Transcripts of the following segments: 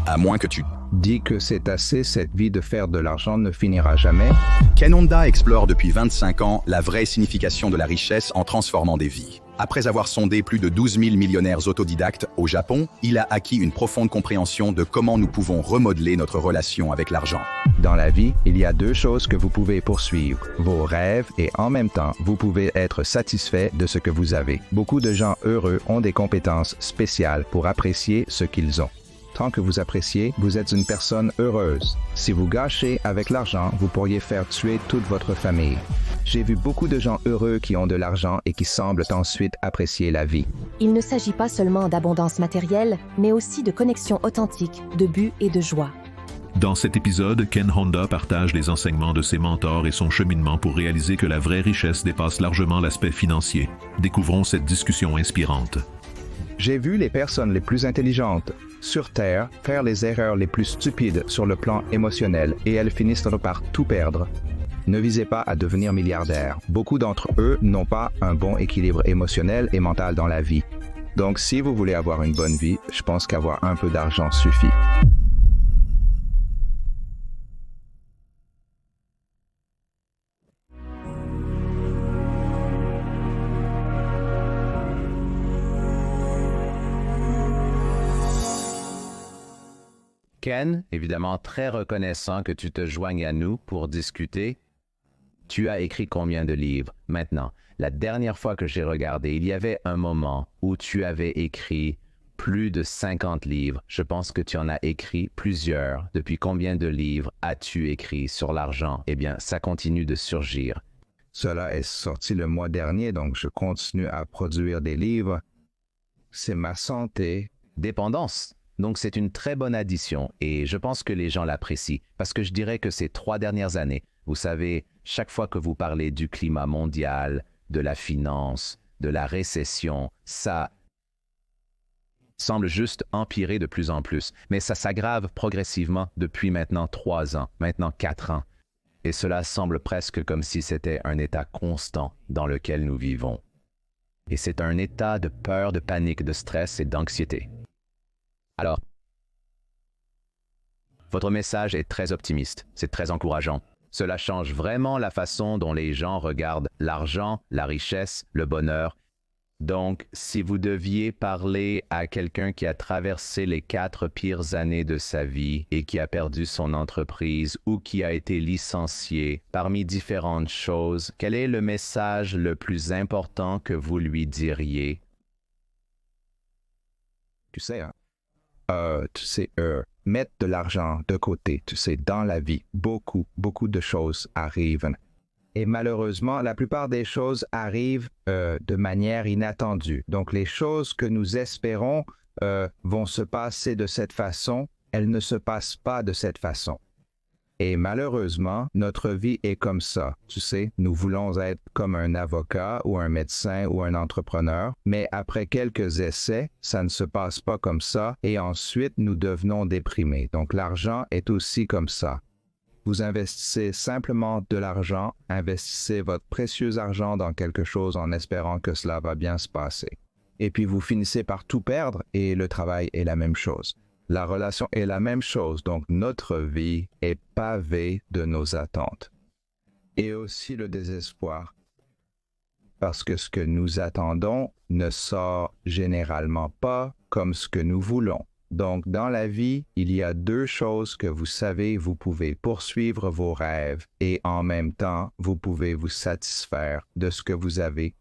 À moins que tu... Dis que c'est assez, cette vie de faire de l'argent ne finira jamais. Ken Honda explore depuis 25 ans la vraie signification de la richesse en transformant des vies. Après avoir sondé plus de 12 000 millionnaires autodidactes au Japon, il a acquis une profonde compréhension de comment nous pouvons remodeler notre relation avec l'argent. Dans la vie, il y a deux choses que vous pouvez poursuivre, vos rêves et en même temps, vous pouvez être satisfait de ce que vous avez. Beaucoup de gens heureux ont des compétences spéciales pour apprécier ce qu'ils ont. Tant que vous appréciez, vous êtes une personne heureuse. Si vous gâchez avec l'argent, vous pourriez faire tuer toute votre famille. J'ai vu beaucoup de gens heureux qui ont de l'argent et qui semblent ensuite apprécier la vie. Il ne s'agit pas seulement d'abondance matérielle, mais aussi de connexion authentique, de but et de joie. Dans cet épisode, Ken Honda partage les enseignements de ses mentors et son cheminement pour réaliser que la vraie richesse dépasse largement l'aspect financier. Découvrons cette discussion inspirante. J'ai vu les personnes les plus intelligentes sur Terre faire les erreurs les plus stupides sur le plan émotionnel et elles finissent par tout perdre. Ne visez pas à devenir milliardaire. Beaucoup d'entre eux n'ont pas un bon équilibre émotionnel et mental dans la vie. Donc si vous voulez avoir une bonne vie, je pense qu'avoir un peu d'argent suffit. Ken, évidemment très reconnaissant que tu te joignes à nous pour discuter. Tu as écrit combien de livres? Maintenant, la dernière fois que j'ai regardé, il y avait un moment où tu avais écrit plus de 50 livres. Je pense que tu en as écrit plusieurs. Depuis combien de livres as-tu écrit sur l'argent? Eh bien, ça continue de surgir. Cela est sorti le mois dernier, donc je continue à produire des livres. C'est ma santé. Dépendance. Donc, c'est une très bonne addition et je pense que les gens l'apprécient parce que je dirais que ces 3 dernières années, vous savez, chaque fois que vous parlez du climat mondial, de la finance, de la récession, ça semble juste empirer de plus en plus. Mais ça s'aggrave progressivement depuis maintenant 3 ans, maintenant 4 ans. Et cela semble presque comme si c'était un état constant dans lequel nous vivons. Et c'est un état de peur, de panique, de stress et d'anxiété. Alors, votre message est très optimiste, c'est très encourageant. Cela change vraiment la façon dont les gens regardent l'argent, la richesse, le bonheur. Donc, si vous deviez parler à quelqu'un qui a traversé les 4 pires années de sa vie et qui a perdu son entreprise ou qui a été licencié parmi différentes choses, quel est le message le plus important que vous lui diriez? Tu sais, mettre de l'argent de côté, dans la vie, beaucoup de choses arrivent. Et malheureusement, la plupart des choses arrivent de manière inattendue. Donc, les choses que nous espérons vont se passer de cette façon, elles ne se passent pas de cette façon. Et malheureusement, notre vie est comme ça. Nous voulons être comme un avocat ou un médecin ou un entrepreneur, mais après quelques essais, ça ne se passe pas comme ça et ensuite nous devenons déprimés. Donc l'argent est aussi comme ça. Vous investissez simplement de l'argent, investissez votre précieux argent dans quelque chose en espérant que cela va bien se passer. Et puis vous finissez par tout perdre et le travail est la même chose. La relation est la même chose, donc notre vie est pavée de nos attentes. Et aussi le désespoir, parce que ce que nous attendons ne sort généralement pas comme ce que nous voulons. Donc dans la vie, il y a 2 choses que vous savez, vous pouvez poursuivre vos rêves et en même temps, vous pouvez vous satisfaire de ce que vous avez.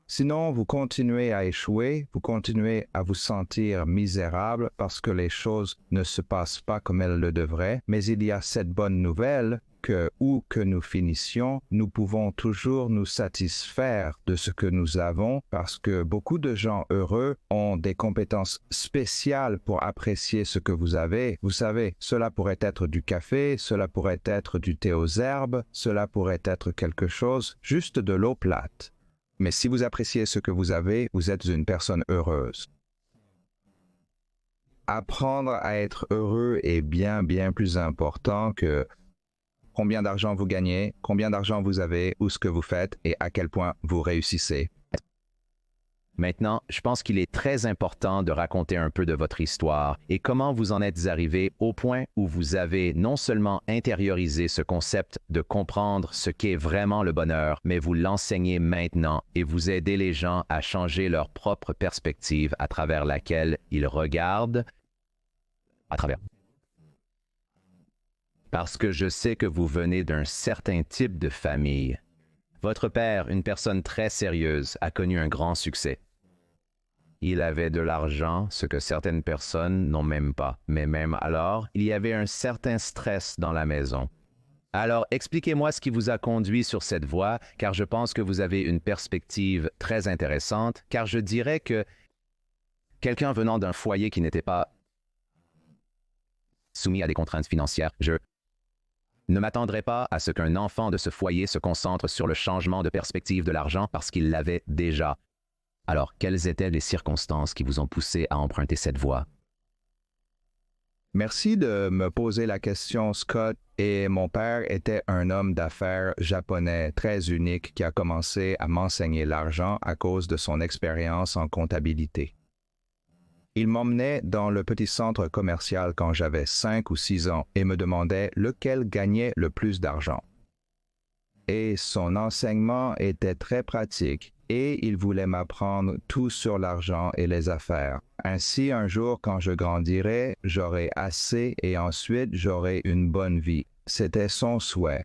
Sinon, vous continuez à échouer, vous continuez à vous sentir misérable parce que les choses ne se passent pas comme elles le devraient, mais il y a cette bonne nouvelle que, où que nous finissions, nous pouvons toujours nous satisfaire de ce que nous avons parce que beaucoup de gens heureux ont des compétences spéciales pour apprécier ce que vous avez. Vous savez, cela pourrait être du café, cela pourrait être du thé aux herbes, cela pourrait être quelque chose, juste de l'eau plate. Mais si vous appréciez ce que vous avez, vous êtes une personne heureuse. Apprendre à être heureux est bien plus important que combien d'argent vous gagnez, combien d'argent vous avez, ou ce que vous faites et à quel point vous réussissez. Maintenant, je pense qu'il est très important de raconter un peu de votre histoire et comment vous en êtes arrivé au point où vous avez non seulement intériorisé ce concept de comprendre ce qu'est vraiment le bonheur, mais vous l'enseignez maintenant et vous aidez les gens à changer leur propre perspective à travers laquelle ils regardent à travers. Parce que je sais que vous venez d'un certain type de famille. Votre père, une personne très sérieuse, a connu un grand succès. Il avait de l'argent, ce que certaines personnes n'ont même pas. Mais même alors, il y avait un certain stress dans la maison. Alors, expliquez-moi ce qui vous a conduit sur cette voie, car je pense que vous avez une perspective très intéressante, car je dirais que quelqu'un venant d'un foyer qui n'était pas soumis à des contraintes financières, je ne m'attendrai pas à ce qu'un enfant de ce foyer se concentre sur le changement de perspective de l'argent parce qu'il l'avait déjà. Alors, quelles étaient les circonstances qui vous ont poussé à emprunter cette voie? Merci de me poser la question, Scott. Et mon père était un homme d'affaires japonais très unique qui a commencé à m'enseigner l'argent à cause de son expérience en comptabilité. Il m'emmenait dans le petit centre commercial quand j'avais 5 ou 6 ans et me demandait lequel gagnait le plus d'argent. Et son enseignement était très pratique et il voulait m'apprendre tout sur l'argent et les affaires. Ainsi, un jour, quand je grandirai, j'aurai assez et ensuite j'aurai une bonne vie. C'était son souhait.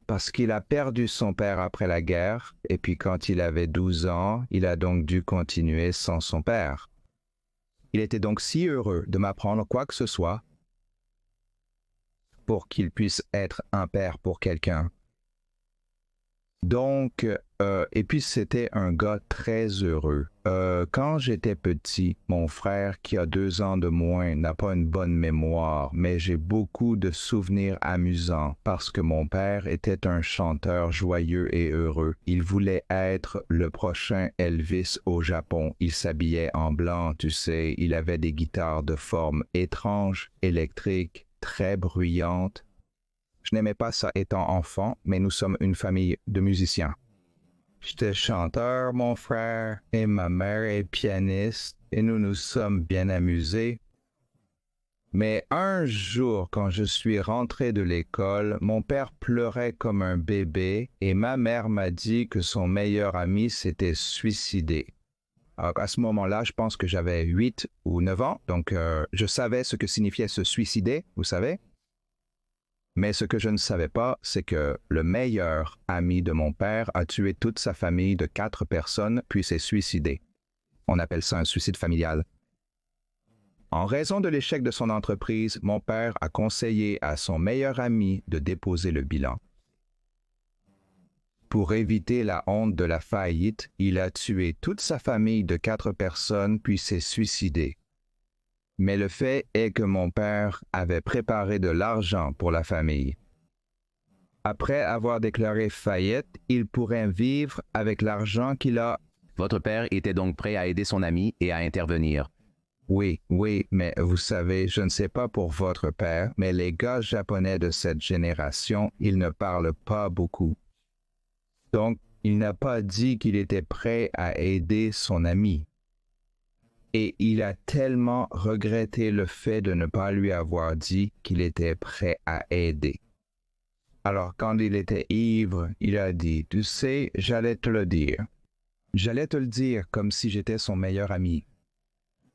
Parce qu'il a perdu son père après la guerre, et puis quand il avait 12 ans, il a donc dû continuer sans son père. Il était donc si heureux de m'apprendre quoi que ce soit pour qu'il puisse être un père pour quelqu'un. Donc, et puis c'était un gars très heureux. Quand j'étais petit, mon frère qui a 2 ans de moins n'a pas une bonne mémoire, mais j'ai beaucoup de souvenirs amusants parce que mon père était un chanteur joyeux et heureux. Il voulait être le prochain Elvis au Japon. Il s'habillait en blanc, tu sais, il avait des guitares de forme étrange, électriques, très bruyantes. Je n'aimais pas ça étant enfant, mais nous sommes une famille de musiciens. J'étais chanteur, mon frère, et ma mère est pianiste, et nous nous sommes bien amusés. Mais un jour, quand je suis rentré de l'école, mon père pleurait comme un bébé, et ma mère m'a dit que son meilleur ami s'était suicidé. Alors, à ce moment-là, je pense que j'avais 8 ou 9 ans, donc je savais ce que signifiait se suicider, vous savez. Mais ce que je ne savais pas, c'est que le meilleur ami de mon père a tué toute sa famille de 4 personnes, puis s'est suicidé. On appelle ça un suicide familial. En raison de l'échec de son entreprise, mon père a conseillé à son meilleur ami de déposer le bilan. Pour éviter la honte de la faillite, il a tué toute sa famille de 4 personnes, puis s'est suicidé. Mais le fait est que mon père avait préparé de l'argent pour la famille. Après avoir déclaré faillite, il pourrait vivre avec l'argent qu'il a. Votre père était donc prêt à aider son ami et à intervenir. Oui, mais vous savez, je ne sais pas pour votre père, mais les gars japonais de cette génération, ils ne parlent pas beaucoup. Donc, il n'a pas dit qu'il était prêt à aider son ami. Et il a tellement regretté le fait de ne pas lui avoir dit qu'il était prêt à aider. Alors, quand il était ivre, il a dit, « Tu sais, j'allais te le dire. J'allais te le dire comme si j'étais son meilleur ami. »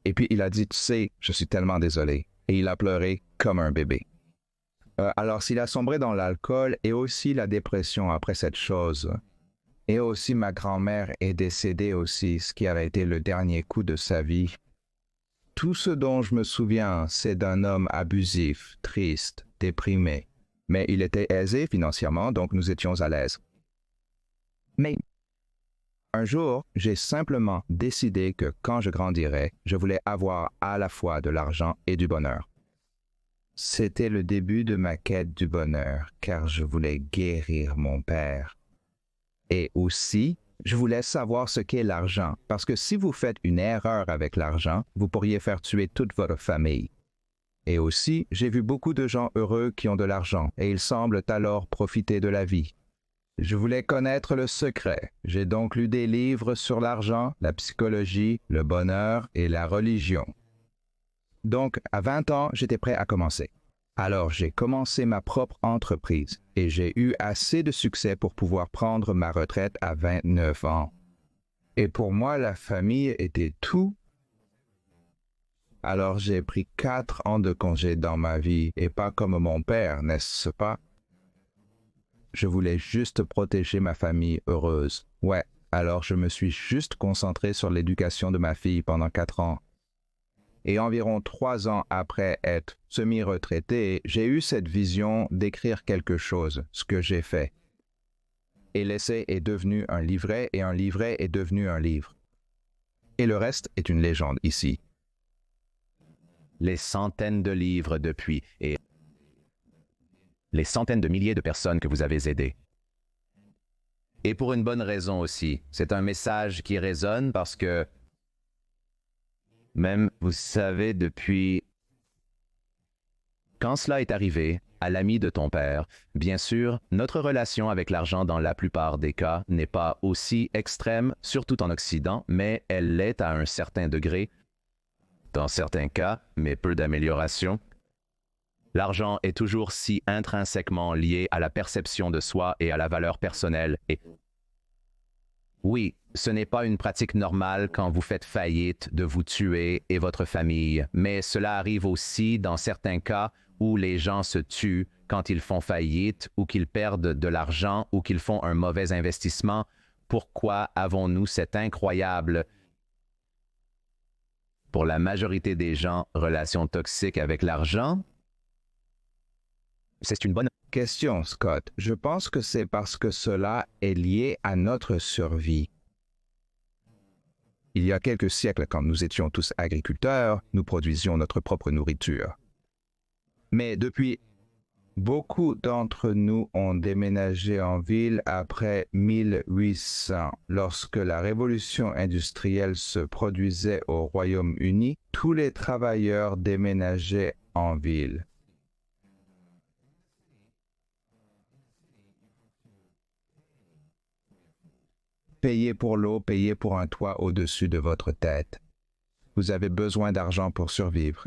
Et puis il a dit, « Tu sais, je suis tellement désolé. » Et il a pleuré comme un bébé. Alors, s'il a sombré dans l'alcool et aussi la dépression après cette chose, et aussi ma grand-mère est décédée aussi, ce qui avait été le dernier coup de sa vie. Tout ce dont je me souviens, c'est d'un homme abusif, triste, déprimé. Mais il était aisé financièrement, donc nous étions à l'aise. Mais un jour, j'ai simplement décidé que quand je grandirais, je voulais avoir à la fois de l'argent et du bonheur. C'était le début de ma quête du bonheur, car je voulais guérir mon père. Et aussi, je voulais savoir ce qu'est l'argent, parce que si vous faites une erreur avec l'argent, vous pourriez faire tuer toute votre famille. Et aussi, j'ai vu beaucoup de gens heureux qui ont de l'argent, et ils semblent alors profiter de la vie. Je voulais connaître le secret. J'ai donc lu des livres sur l'argent, la psychologie, le bonheur et la religion. Donc, à 20 ans, j'étais prêt à commencer. Alors, j'ai commencé ma propre entreprise et j'ai eu assez de succès pour pouvoir prendre ma retraite à 29 ans. Et pour moi, la famille était tout. Alors, j'ai pris 4 ans de congé dans ma vie et pas comme mon père, n'est-ce pas? Je voulais juste protéger ma famille heureuse. Ouais, alors je me suis juste concentré sur l'éducation de ma fille pendant 4 ans. Et environ 3 ans après être semi-retraité, j'ai eu cette vision d'écrire quelque chose, ce que j'ai fait. Et l'essai est devenu un livret et un livret est devenu un livre. Et le reste est une légende ici. Les centaines de livres depuis et les centaines de milliers de personnes que vous avez aidées. Et pour une bonne raison aussi. C'est un message qui résonne parce que même, vous savez, depuis quand cela est arrivé à l'ami de ton père, bien sûr, notre relation avec l'argent dans la plupart des cas n'est pas aussi extrême, surtout en Occident, mais elle l'est à un certain degré. Dans certains cas, mais peu d'amélioration. L'argent est toujours si intrinsèquement lié à la perception de soi et à la valeur personnelle. Et oui, ce n'est pas une pratique normale quand vous faites faillite de vous tuer et votre famille, mais cela arrive aussi dans certains cas où les gens se tuent quand ils font faillite ou qu'ils perdent de l'argent ou qu'ils font un mauvais investissement. Pourquoi avons-nous cette incroyable, pour la majorité des gens, relation toxique avec l'argent? C'est une bonne Question, Scott. Je pense que c'est parce que cela est lié à notre survie. Il y a quelques siècles, quand nous étions tous agriculteurs, nous produisions notre propre nourriture. Mais depuis, beaucoup d'entre nous ont déménagé en ville après 1800. Lorsque la révolution industrielle se produisait au Royaume-Uni, tous les travailleurs déménageaient en ville. Payez pour l'eau, payez pour un toit au-dessus de votre tête. Vous avez besoin d'argent pour survivre.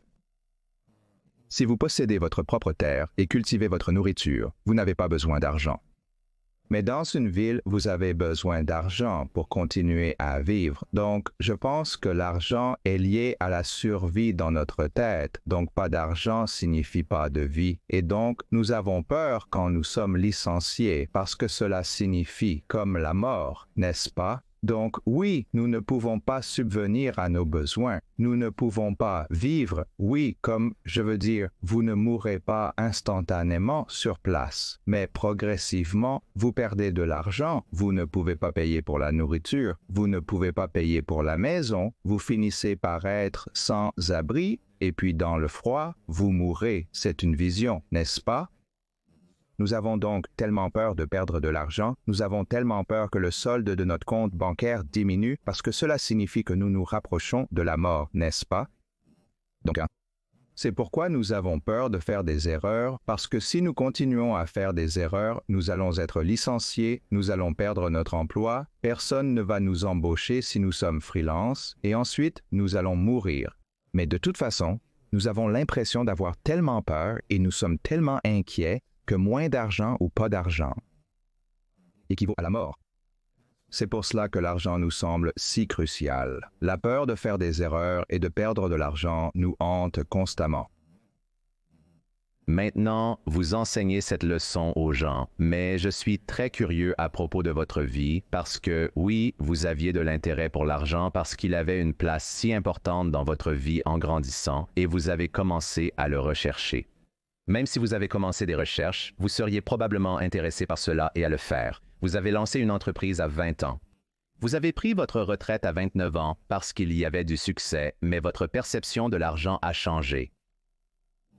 Si vous possédez votre propre terre et cultivez votre nourriture, vous n'avez pas besoin d'argent. Mais dans une ville, vous avez besoin d'argent pour continuer à vivre. Donc, je pense que l'argent est lié à la survie dans notre tête. Donc, pas d'argent signifie pas de vie. Et donc, nous avons peur quand nous sommes licenciés parce que cela signifie comme la mort, n'est-ce pas? Donc oui, nous ne pouvons pas subvenir à nos besoins. Nous ne pouvons pas vivre. Oui, comme je veux dire, vous ne mourrez pas instantanément sur place. Mais progressivement, vous perdez de l'argent. Vous ne pouvez pas payer pour la nourriture. Vous ne pouvez pas payer pour la maison. Vous finissez par être sans abri. Et puis dans le froid, vous mourrez. C'est une vision, n'est-ce pas? Nous avons donc tellement peur de perdre de l'argent, nous avons tellement peur que le solde de notre compte bancaire diminue parce que cela signifie que nous nous rapprochons de la mort, n'est-ce pas? Donc, c'est pourquoi nous avons peur de faire des erreurs, parce que si nous continuons à faire des erreurs, nous allons être licenciés, nous allons perdre notre emploi, personne ne va nous embaucher si nous sommes freelance, et ensuite nous allons mourir. Mais de toute façon, nous avons l'impression d'avoir tellement peur et nous sommes tellement inquiets que moins d'argent ou pas d'argent équivaut à la mort. C'est pour cela que l'argent nous semble si crucial. La peur de faire des erreurs et de perdre de l'argent nous hante constamment. Maintenant, vous enseignez cette leçon aux gens, mais je suis très curieux à propos de votre vie parce que, oui, vous aviez de l'intérêt pour l'argent parce qu'il avait une place si importante dans votre vie en grandissant et vous avez commencé à le rechercher. Même si vous avez commencé des recherches, vous seriez probablement intéressé par cela et à le faire. Vous avez lancé une entreprise à 20 ans. Vous avez pris votre retraite à 29 ans parce qu'il y avait du succès, mais votre perception de l'argent a changé.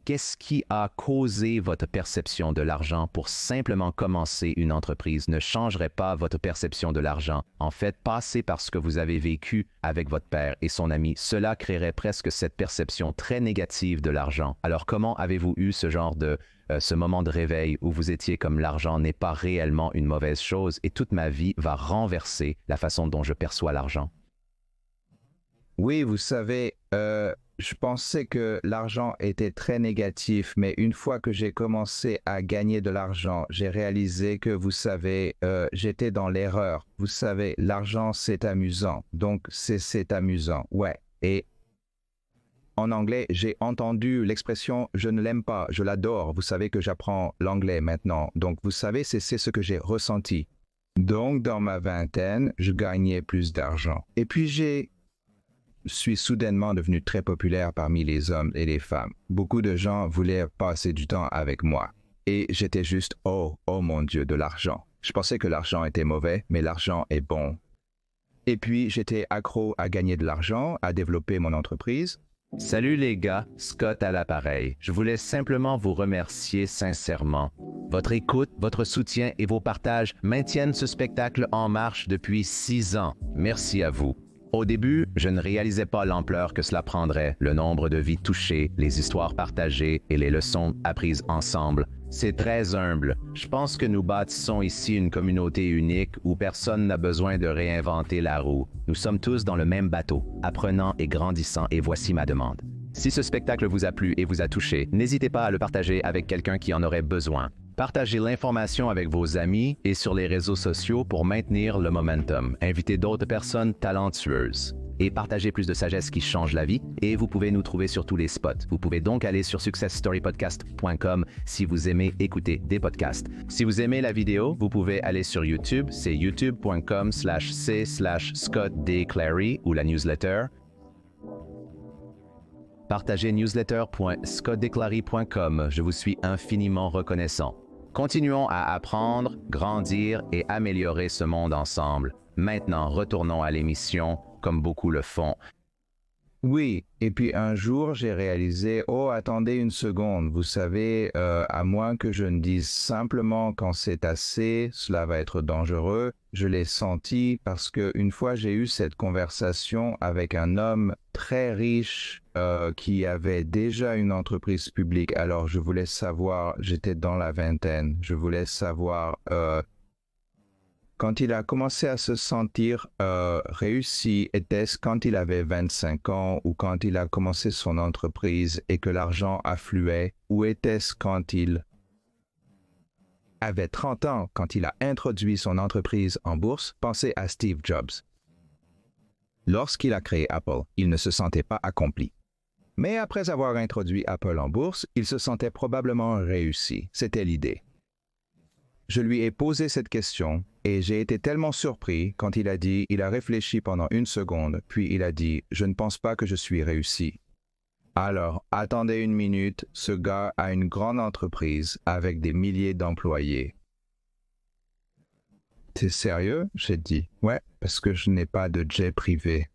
Qu'est-ce qui a causé votre perception de l'argent pour simplement commencer une entreprise ne changerait pas votre perception de l'argent. En fait, passer par ce que vous avez vécu avec votre père et son ami, cela créerait presque cette perception très négative de l'argent. Alors comment avez-vous eu ce moment de réveil où vous étiez comme l'argent n'est pas réellement une mauvaise chose et toute ma vie va renverser la façon dont je perçois l'argent? Oui, vous savez, je pensais que l'argent était très négatif, mais une fois que j'ai commencé à gagner de l'argent, j'ai réalisé que, vous savez, j'étais dans l'erreur. Vous savez, l'argent, c'est amusant. Donc, c'est amusant, ouais. Et en anglais, j'ai entendu l'expression « je ne l'aime pas, je l'adore ». Vous savez que j'apprends l'anglais maintenant. Donc, vous savez, c'est ce que j'ai ressenti. Donc, dans ma vingtaine, je gagnais plus d'argent. Et puis, je suis soudainement devenu très populaire parmi les hommes et les femmes. Beaucoup de gens voulaient passer du temps avec moi. Et j'étais juste « oh mon Dieu, de l'argent ». Je pensais que l'argent était mauvais, mais l'argent est bon. Et puis, j'étais accro à gagner de l'argent, à développer mon entreprise. Salut les gars, Scott à l'appareil. Je voulais simplement vous remercier sincèrement. Votre écoute, votre soutien et vos partages maintiennent ce spectacle en marche depuis 6 ans. Merci à vous. Au début, je ne réalisais pas l'ampleur que cela prendrait, le nombre de vies touchées, les histoires partagées et les leçons apprises ensemble. C'est très humble. Je pense que nous bâtissons ici une communauté unique où personne n'a besoin de réinventer la roue. Nous sommes tous dans le même bateau, apprenant et grandissant, et voici ma demande. Si ce spectacle vous a plu et vous a touché, n'hésitez pas à le partager avec quelqu'un qui en aurait besoin. Partagez l'information avec vos amis et sur les réseaux sociaux pour maintenir le momentum. Invitez d'autres personnes talentueuses. Et partagez plus de sagesse qui change la vie. Et vous pouvez nous trouver sur tous les spots. Vous pouvez donc aller sur successstorypodcast.com si vous aimez écouter des podcasts. Si vous aimez la vidéo, vous pouvez aller sur YouTube. C'est youtube.com/c/ScottDclary ou la newsletter. Partagez newsletter.scottdeclary.com. Je vous suis infiniment reconnaissant. Continuons à apprendre, grandir et améliorer ce monde ensemble. Maintenant, retournons à l'émission, comme beaucoup le font. Oui, et puis un jour, j'ai réalisé, oh, attendez une seconde, vous savez, à moins que je ne dise simplement quand c'est assez, cela va être dangereux. Je l'ai senti parce qu'une fois, j'ai eu cette conversation avec un homme très riche qui avait déjà une entreprise publique. Alors, je voulais savoir, j'étais dans la vingtaine, je voulais savoir... Quand il a commencé à se sentir réussi, était-ce quand il avait 25 ans ou quand il a commencé son entreprise et que l'argent affluait, ou était-ce quand il avait 30 ans, quand il a introduit son entreprise en bourse? Pensez à Steve Jobs. Lorsqu'il a créé Apple, il ne se sentait pas accompli. Mais après avoir introduit Apple en bourse, il se sentait probablement réussi. C'était l'idée. Je lui ai posé cette question et j'ai été tellement surpris quand il a réfléchi pendant 1 seconde, puis il a dit « Je ne pense pas que je suis réussi ». Alors, attendez 1 minute, ce gars a une grande entreprise avec des milliers d'employés. « T'es sérieux ?» J'ai dit « Ouais, parce que je n'ai pas de jet privé. »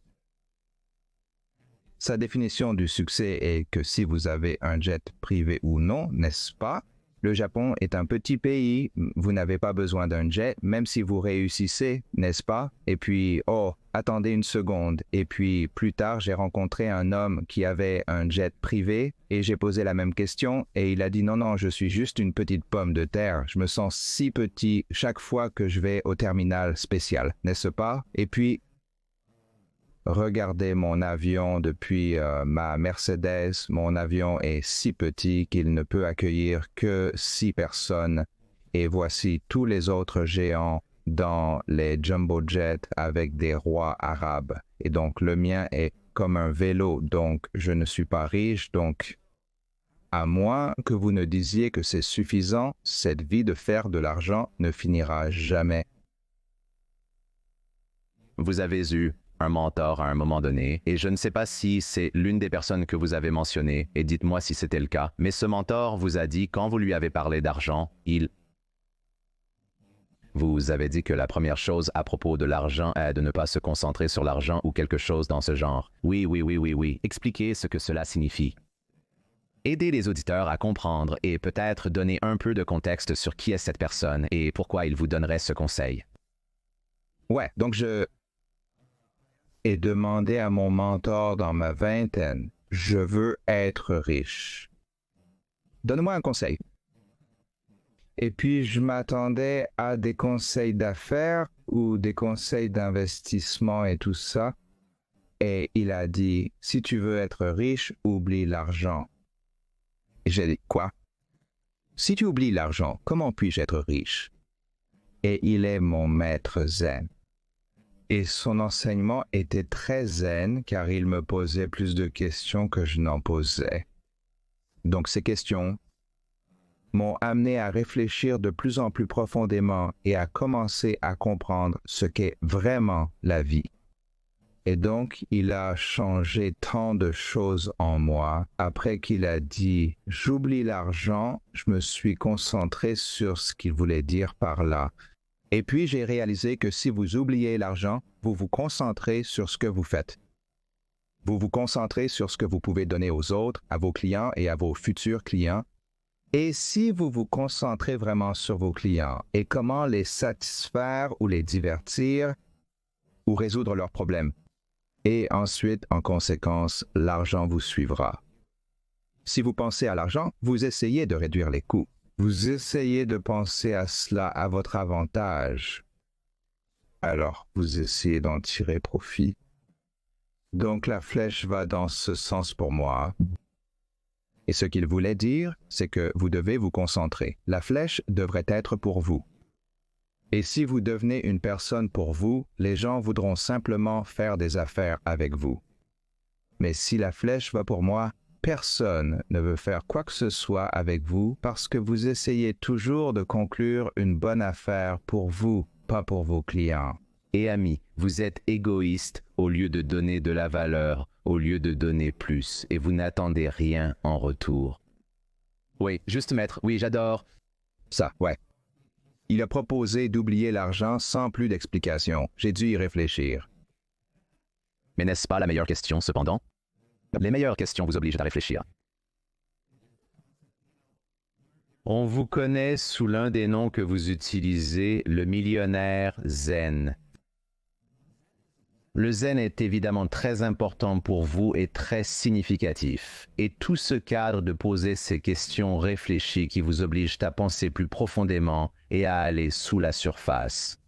Sa définition du succès est que si vous avez un jet privé ou non, n'est-ce pas? Le Japon est un petit pays, vous n'avez pas besoin d'un jet, même si vous réussissez, n'est-ce pas? Et puis, oh, attendez 1 seconde. Et puis, plus tard, j'ai rencontré un homme qui avait un jet privé et j'ai posé la même question et il a dit non, je suis juste une petite pomme de terre. Je me sens si petit chaque fois que je vais au terminal spécial, n'est-ce pas? Et puis, regardez mon avion depuis ma Mercedes. Mon avion est si petit qu'il ne peut accueillir que 6 personnes. Et voici tous les autres géants dans les jumbo jets avec des rois arabes. Et donc le mien est comme un vélo, donc je ne suis pas riche. Donc, à moins que vous ne disiez que c'est suffisant, cette vie de faire de l'argent ne finira jamais. Vous avez eu un mentor à un moment donné, et je ne sais pas si c'est l'une des personnes que vous avez mentionnées, et dites-moi si c'était le cas, mais ce mentor vous a dit, quand vous lui avez parlé d'argent, vous avez dit que la première chose à propos de l'argent est de ne pas se concentrer sur l'argent ou quelque chose dans ce genre. Oui. Expliquez ce que cela signifie. aider les auditeurs à comprendre et peut-être donner un peu de contexte sur qui est cette personne et pourquoi il vous donnerait ce conseil. Ouais, donc je ai demandé à mon mentor dans ma vingtaine, je veux être riche. Donne-moi un conseil. Et puis, je m'attendais à des conseils d'affaires ou des conseils d'investissement et tout ça. Et il a dit, si tu veux être riche, oublie l'argent. Et j'ai dit, quoi? Si tu oublies l'argent, comment puis-je être riche? Et il est mon maître zen. Et son enseignement était très zen car il me posait plus de questions que je n'en posais. Donc ces questions m'ont amené à réfléchir de plus en plus profondément et à commencer à comprendre ce qu'est vraiment la vie. Et donc, il a changé tant de choses en moi. Après qu'il a dit « j'oublie l'argent », je me suis concentré sur ce qu'il voulait dire par là. Et puis, j'ai réalisé que si vous oubliez l'argent, vous vous concentrez sur ce que vous faites. Vous vous concentrez sur ce que vous pouvez donner aux autres, à vos clients et à vos futurs clients. Et si vous vous concentrez vraiment sur vos clients et comment les satisfaire ou les divertir ou résoudre leurs problèmes, et ensuite, en conséquence, l'argent vous suivra. Si vous pensez à l'argent, vous essayez de réduire les coûts. Vous essayez de penser à cela à votre avantage. Alors, vous essayez d'en tirer profit. Donc, la flèche va dans ce sens pour moi. Et ce qu'il voulait dire, c'est que vous devez vous concentrer. La flèche devrait être pour vous. Et si vous devenez une personne pour vous, les gens voudront simplement faire des affaires avec vous. Mais si la flèche va pour moi, personne ne veut faire quoi que ce soit avec vous parce que vous essayez toujours de conclure une bonne affaire pour vous, pas pour vos clients. Et amis, vous êtes égoïste au lieu de donner de la valeur, au lieu de donner plus, et vous n'attendez rien en retour. Oui, juste maître, oui, j'adore. Ça, ouais. Il a proposé d'oublier l'argent sans plus d'explication. J'ai dû y réfléchir. Mais n'est-ce pas la meilleure question, cependant? Les meilleures questions vous obligent à réfléchir. On vous connaît sous l'un des noms que vous utilisez, le millionnaire zen. Le zen est évidemment très important pour vous et très significatif. Et tout ce cadre de poser ces questions réfléchies qui vous obligent à penser plus profondément et à aller sous la surface.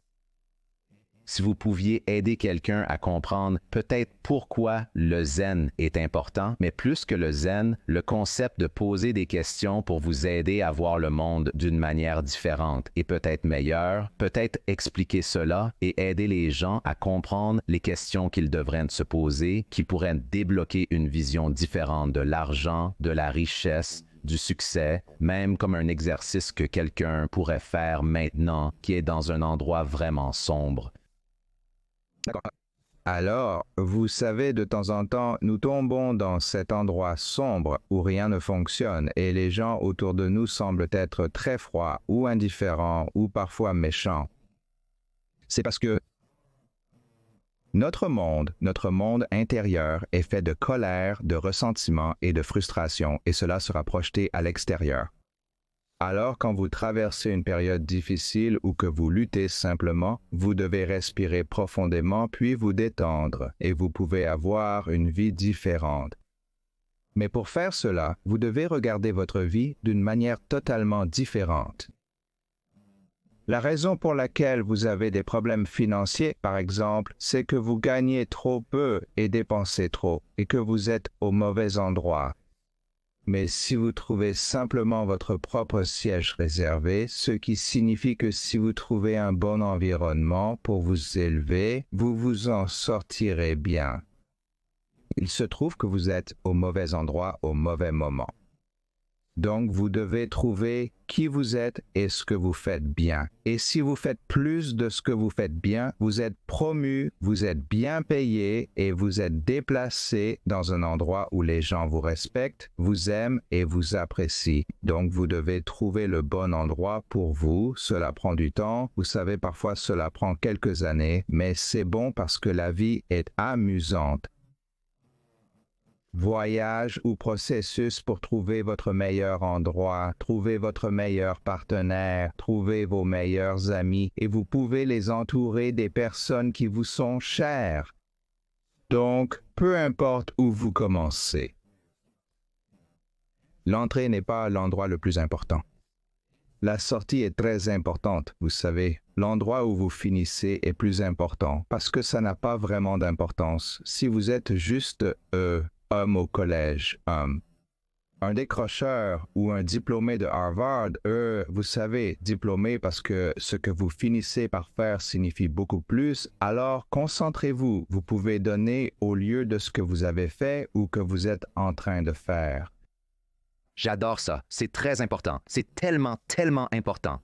Si vous pouviez aider quelqu'un à comprendre peut-être pourquoi le zen est important, mais plus que le zen, le concept de poser des questions pour vous aider à voir le monde d'une manière différente et peut-être meilleure, peut-être expliquer cela et aider les gens à comprendre les questions qu'ils devraient se poser, qui pourraient débloquer une vision différente de l'argent, de la richesse, du succès, même comme un exercice que quelqu'un pourrait faire maintenant qui est dans un endroit vraiment sombre. D'accord. Alors, vous savez, de temps en temps, nous tombons dans cet endroit sombre où rien ne fonctionne et les gens autour de nous semblent être très froids ou indifférents ou parfois méchants. C'est parce que notre monde intérieur est fait de colère, de ressentiment et de frustration et cela sera projeté à l'extérieur. Alors, quand vous traversez une période difficile ou que vous luttez simplement, vous devez respirer profondément puis vous détendre et vous pouvez avoir une vie différente. Mais pour faire cela, vous devez regarder votre vie d'une manière totalement différente. La raison pour laquelle vous avez des problèmes financiers, par exemple, c'est que vous gagnez trop peu et dépensez trop et que vous êtes au mauvais endroit. Mais si vous trouvez simplement votre propre siège réservé, ce qui signifie que si vous trouvez un bon environnement pour vous élever, vous vous en sortirez bien. Il se trouve que vous êtes au mauvais endroit au mauvais moment. Donc, vous devez trouver qui vous êtes et ce que vous faites bien. Et si vous faites plus de ce que vous faites bien, vous êtes promu, vous êtes bien payé et vous êtes déplacé dans un endroit où les gens vous respectent, vous aiment et vous apprécient. Donc, vous devez trouver le bon endroit pour vous. Cela prend du temps. Vous savez, parfois, cela prend quelques années, mais c'est bon parce que la vie est amusante. voyage ou processus pour trouver votre meilleur endroit, trouver votre meilleur partenaire, trouver vos meilleurs amis et vous pouvez les entourer des personnes qui vous sont chères. Donc, peu importe où vous commencez. L'entrée n'est pas l'endroit le plus important. La sortie est très importante, vous savez. L'endroit où vous finissez est plus important parce que ça n'a pas vraiment d'importance. Si vous êtes juste homme au collège, un décrocheur ou un diplômé de Harvard, vous savez, diplômé parce que ce que vous finissez par faire signifie beaucoup plus, alors concentrez-vous. Vous pouvez donner au lieu de ce que vous avez fait ou que vous êtes en train de faire. J'adore ça. C'est très important. C'est tellement, tellement important.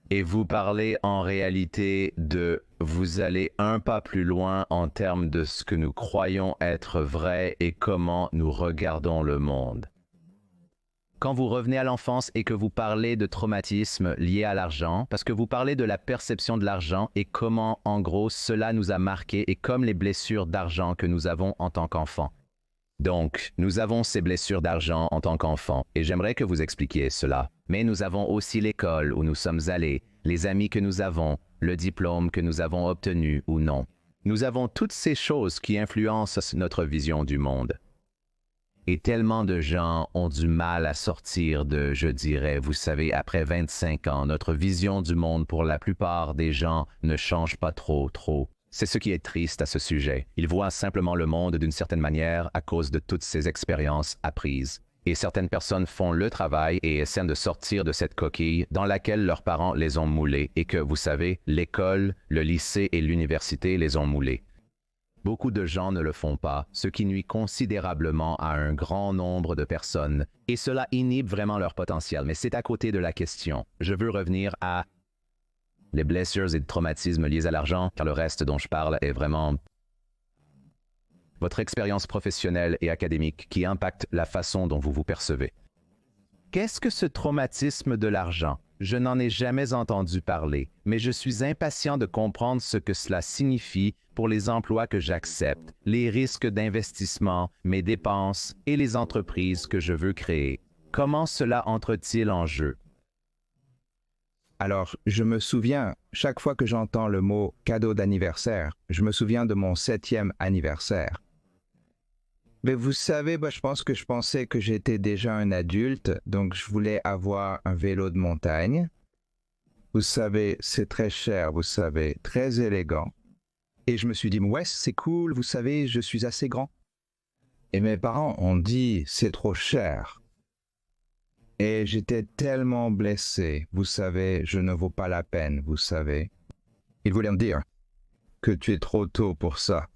Et vous parlez en réalité de vous allez un pas plus loin en termes de ce que nous croyons être vrai et comment nous regardons le monde. Quand vous revenez à l'enfance et que vous parlez de traumatisme lié à l'argent, parce que vous parlez de la perception de l'argent et comment, en gros, cela nous a marqués et comme les blessures d'argent que nous avons en tant qu'enfants. Donc, nous avons ces blessures d'argent en tant qu'enfants, et j'aimerais que vous expliquiez cela. Mais nous avons aussi l'école où nous sommes allés, les amis que nous avons, le diplôme que nous avons obtenu ou non. Nous avons toutes ces choses qui influencent notre vision du monde. Et tellement de gens ont du mal à sortir de, je dirais, vous savez, après 25 ans, notre vision du monde pour la plupart des gens ne change pas trop. C'est ce qui est triste à ce sujet. Ils voient simplement le monde d'une certaine manière à cause de toutes ces expériences apprises. Et certaines personnes font le travail et essaient de sortir de cette coquille dans laquelle leurs parents les ont moulés et que, vous savez, l'école, le lycée et l'université les ont moulés. Beaucoup de gens ne le font pas, ce qui nuit considérablement à un grand nombre de personnes. Et cela inhibe vraiment leur potentiel. Mais c'est à côté de la question. Je veux revenir à les blessures et le traumatisme liés à l'argent, car le reste dont je parle est vraiment votre expérience professionnelle et académique qui impacte la façon dont vous vous percevez. Qu'est-ce que ce traumatisme de l'argent? Je n'en ai jamais entendu parler, mais je suis impatient de comprendre ce que cela signifie pour les emplois que j'accepte, les risques d'investissement, mes dépenses et les entreprises que je veux créer. Comment cela entre-t-il en jeu? Alors, je me souviens, chaque fois que j'entends le mot cadeau d'anniversaire, je me souviens de mon 7e anniversaire. Mais vous savez, je pense que je pensais que j'étais déjà un adulte, donc je voulais avoir un vélo de montagne. Vous savez, c'est très cher, vous savez, très élégant. Et je me suis dit, ouais, c'est cool, vous savez, je suis assez grand. Et mes parents ont dit, c'est trop cher. Et j'étais tellement blessé, vous savez, je ne vaux pas la peine, vous savez. Ils voulaient me dire que tu es trop tôt pour ça.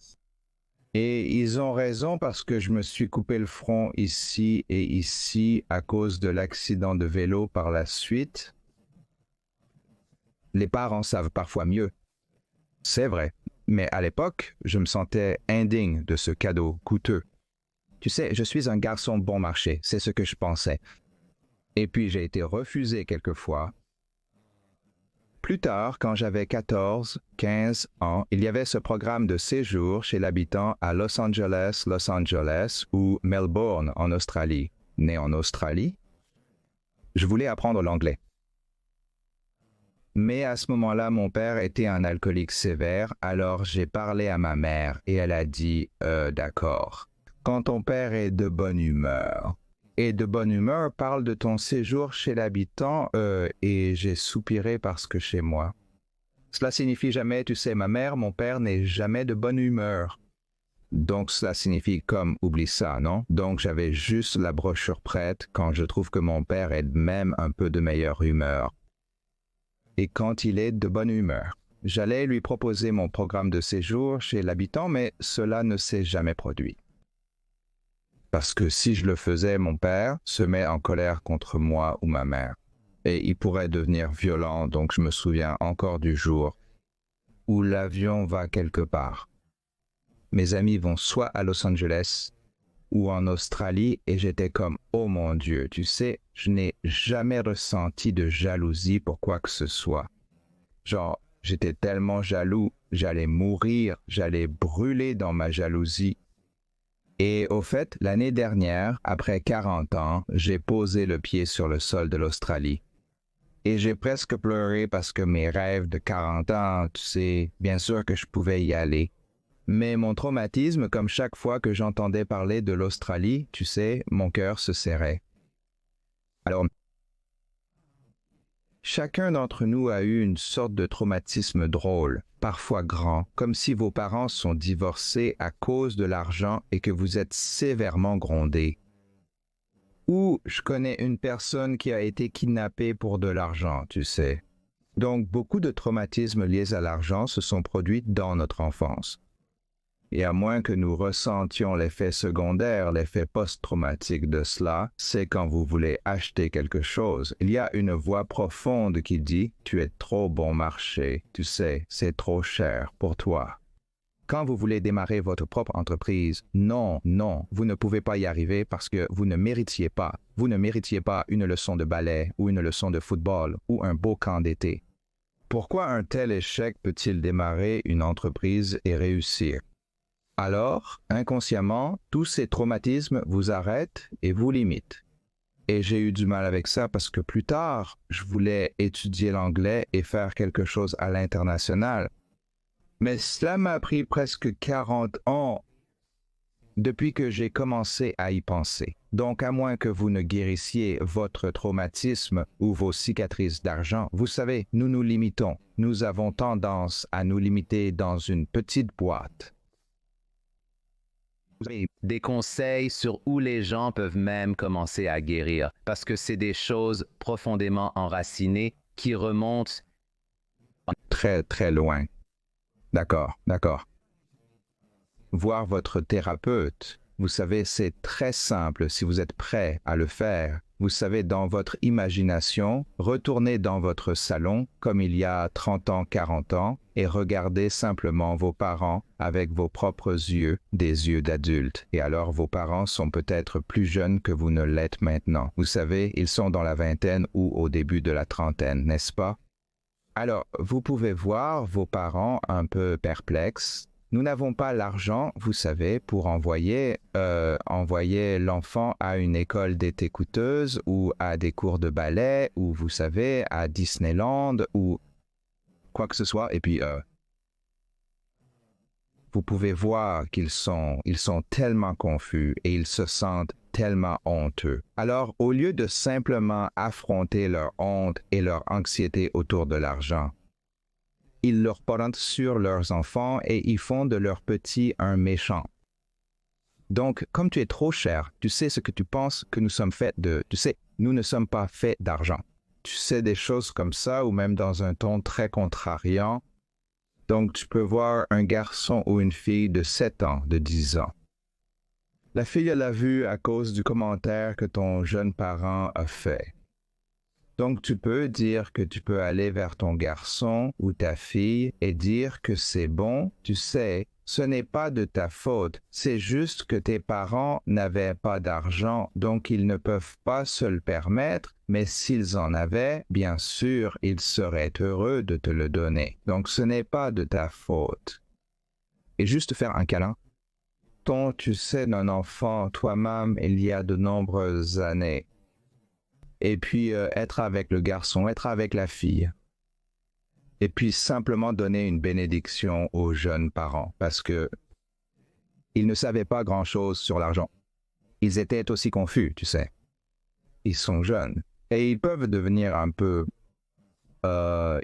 Et ils ont raison parce que je me suis coupé le front ici et ici à cause de l'accident de vélo par la suite. Les parents savent parfois mieux. C'est vrai, mais à l'époque, je me sentais indigne de ce cadeau coûteux. Tu sais, je suis un garçon bon marché, c'est ce que je pensais. Et puis j'ai été refusé quelquefois. Plus tard, quand j'avais 14, 15 ans, il y avait ce programme de séjour chez l'habitant à Los Angeles ou Melbourne en Australie. Né en Australie, je voulais apprendre l'anglais. Mais à ce moment-là, mon père était un alcoolique sévère, alors j'ai parlé à ma mère et elle a dit « d'accord, quand ton père est de bonne humeur ». Et de bonne humeur parle de ton séjour chez l'habitant et j'ai soupiré parce que chez moi. Cela signifie jamais, tu sais, ma mère, mon père n'est jamais de bonne humeur. Donc cela signifie comme oublie ça, non? Donc j'avais juste la brochure prête quand je trouve que mon père est même un peu de meilleure humeur. Et quand il est de bonne humeur. J'allais lui proposer mon programme de séjour chez l'habitant, mais cela ne s'est jamais produit. Parce que si je le faisais, mon père se met en colère contre moi ou ma mère. Et il pourrait devenir violent, donc je me souviens encore du jour où l'avion va quelque part. Mes amis vont soit à Los Angeles ou en Australie et j'étais comme « Oh mon Dieu, tu sais, je n'ai jamais ressenti de jalousie pour quoi que ce soit. » Genre, j'étais tellement jaloux, j'allais mourir, j'allais brûler dans ma jalousie. Et au fait, l'année dernière, après 40 ans, j'ai posé le pied sur le sol de l'Australie. Et j'ai presque pleuré parce que mes rêves de 40 ans, tu sais, bien sûr que je pouvais y aller. Mais mon traumatisme, comme chaque fois que j'entendais parler de l'Australie, tu sais, mon cœur se serrait. Alors, chacun d'entre nous a eu une sorte de traumatisme drôle, parfois grand, comme si vos parents sont divorcés à cause de l'argent et que vous êtes sévèrement grondés. Ou je connais une personne qui a été kidnappée pour de l'argent, tu sais. Donc, beaucoup de traumatismes liés à l'argent se sont produits dans notre enfance. Et à moins que nous ressentions l'effet secondaire, l'effet post-traumatique de cela, c'est quand vous voulez acheter quelque chose. Il y a une voix profonde qui dit « Tu es trop bon marché, tu sais, c'est trop cher pour toi ». Quand vous voulez démarrer votre propre entreprise, non, vous ne pouvez pas y arriver parce que vous ne méritiez pas. Vous ne méritiez pas une leçon de ballet ou une leçon de football ou un beau camp d'été. Pourquoi un tel échec peut-il démarrer une entreprise et réussir? Alors, inconsciemment, tous ces traumatismes vous arrêtent et vous limitent. Et j'ai eu du mal avec ça parce que plus tard, je voulais étudier l'anglais et faire quelque chose à l'international. Mais cela m'a pris presque 40 ans depuis que j'ai commencé à y penser. Donc, à moins que vous ne guérissiez votre traumatisme ou vos cicatrices d'argent, vous savez, nous nous limitons. Nous avons tendance à nous limiter dans une petite boîte. Vous avez des conseils sur où les gens peuvent même commencer à guérir, parce que c'est des choses profondément enracinées qui remontent Très, très loin. D'accord. Voir votre thérapeute, vous savez, c'est très simple si vous êtes prêt à le faire. Vous savez, dans votre imagination, retournez dans votre salon comme il y a 30 ans, 40 ans, et regardez simplement vos parents avec vos propres yeux, des yeux d'adultes. Et alors vos parents sont peut-être plus jeunes que vous ne l'êtes maintenant. Vous savez, ils sont dans la vingtaine ou au début de la trentaine, n'est-ce pas? Alors, vous pouvez voir vos parents un peu perplexes. Nous n'avons pas l'argent, vous savez, pour envoyer l'enfant à une école d'été coûteuse ou à des cours de ballet ou, vous savez, à Disneyland ou quoi que ce soit. Et puis, vous pouvez voir qu'ils sont tellement confus et ils se sentent tellement honteux. Alors, au lieu de simplement affronter leur honte et leur anxiété autour de l'argent, ils leur pointent sur leurs enfants et ils font de leur petit un méchant. Donc, comme tu es trop cher, tu sais ce que tu penses que nous sommes faits de... Tu sais, nous ne sommes pas faits d'argent. Tu sais des choses comme ça ou même dans un ton très contrariant. Donc, tu peux voir un garçon ou une fille de 7 ans, de 10 ans. La fille l'a vu à cause du commentaire que ton jeune parent a fait. Donc, tu peux dire que tu peux aller vers ton garçon ou ta fille et dire que c'est bon. Tu sais, ce n'est pas de ta faute. C'est juste que tes parents n'avaient pas d'argent, donc ils ne peuvent pas se le permettre. Mais s'ils en avaient, bien sûr, ils seraient heureux de te le donner. Donc, ce n'est pas de ta faute. Et juste faire un câlin. Tu sais, d'un enfant, toi-même, il y a de nombreuses années. Et puis, être avec le garçon, être avec la fille. Et puis, simplement donner une bénédiction aux jeunes parents, parce que ils ne savaient pas grand-chose sur l'argent. Ils étaient aussi confus, tu sais. Ils sont jeunes. Et ils peuvent devenir un peu...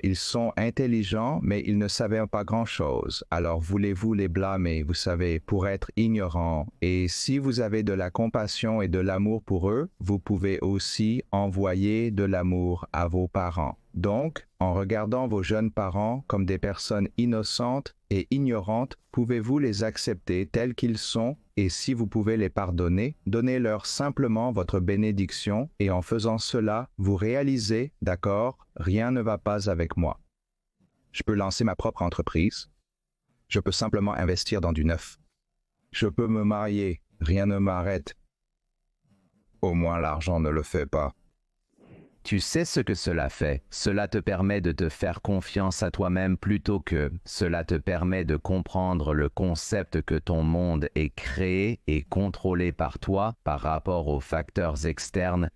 ils sont intelligents, mais ils ne savaient pas grand-chose. Alors voulez-vous les blâmer, vous savez, pour être ignorants? Et si vous avez de la compassion et de l'amour pour eux, vous pouvez aussi envoyer de l'amour à vos parents. Donc, en regardant vos jeunes parents comme des personnes innocentes et ignorantes, pouvez-vous les accepter tels qu'ils sont? Et si vous pouvez les pardonner, donnez-leur simplement votre bénédiction et en faisant cela, vous réalisez, d'accord, rien ne va pas avec moi. Je peux lancer ma propre entreprise. Je peux simplement investir dans du neuf. Je peux me marier, rien ne m'arrête. Au moins l'argent ne le fait pas. Tu sais ce que cela fait. Cela te permet de te faire confiance à toi-même plutôt que cela te permet de comprendre le concept que ton monde est créé et contrôlé par toi par rapport aux facteurs externes.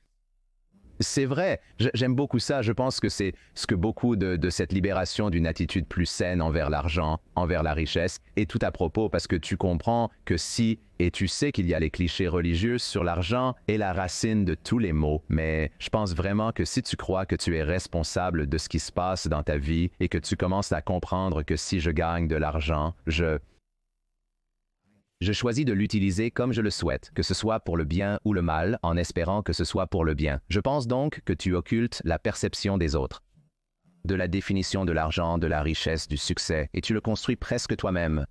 C'est vrai, j'aime beaucoup ça. Je pense que c'est ce que beaucoup de cette libération d'une attitude plus saine envers l'argent, envers la richesse, est tout à propos parce que tu comprends que si, et tu sais qu'il y a les clichés religieux sur l'argent et la racine de tous les maux, mais je pense vraiment que si tu crois que tu es responsable de ce qui se passe dans ta vie et que tu commences à comprendre que si je gagne de l'argent, je choisis de l'utiliser comme je le souhaite, que ce soit pour le bien ou le mal, en espérant que ce soit pour le bien. Je pense donc que tu occultes la perception des autres, de la définition de l'argent, de la richesse, du succès, et tu le construis presque toi-même.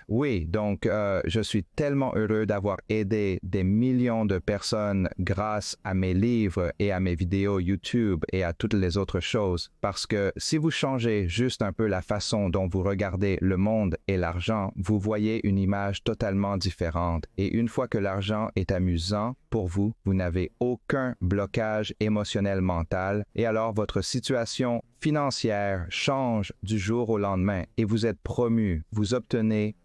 Oui, donc je suis tellement heureux d'avoir aidé des millions de personnes grâce à mes livres et à mes vidéos YouTube et à toutes les autres choses. Parce que si vous changez juste un peu la façon dont vous regardez le monde et l'argent, vous voyez une image totalement différente. Et une fois que l'argent est amusant pour vous, vous n'avez aucun blocage émotionnel mental et alors votre situation financière change du jour au lendemain et vous êtes promu, vous obtenez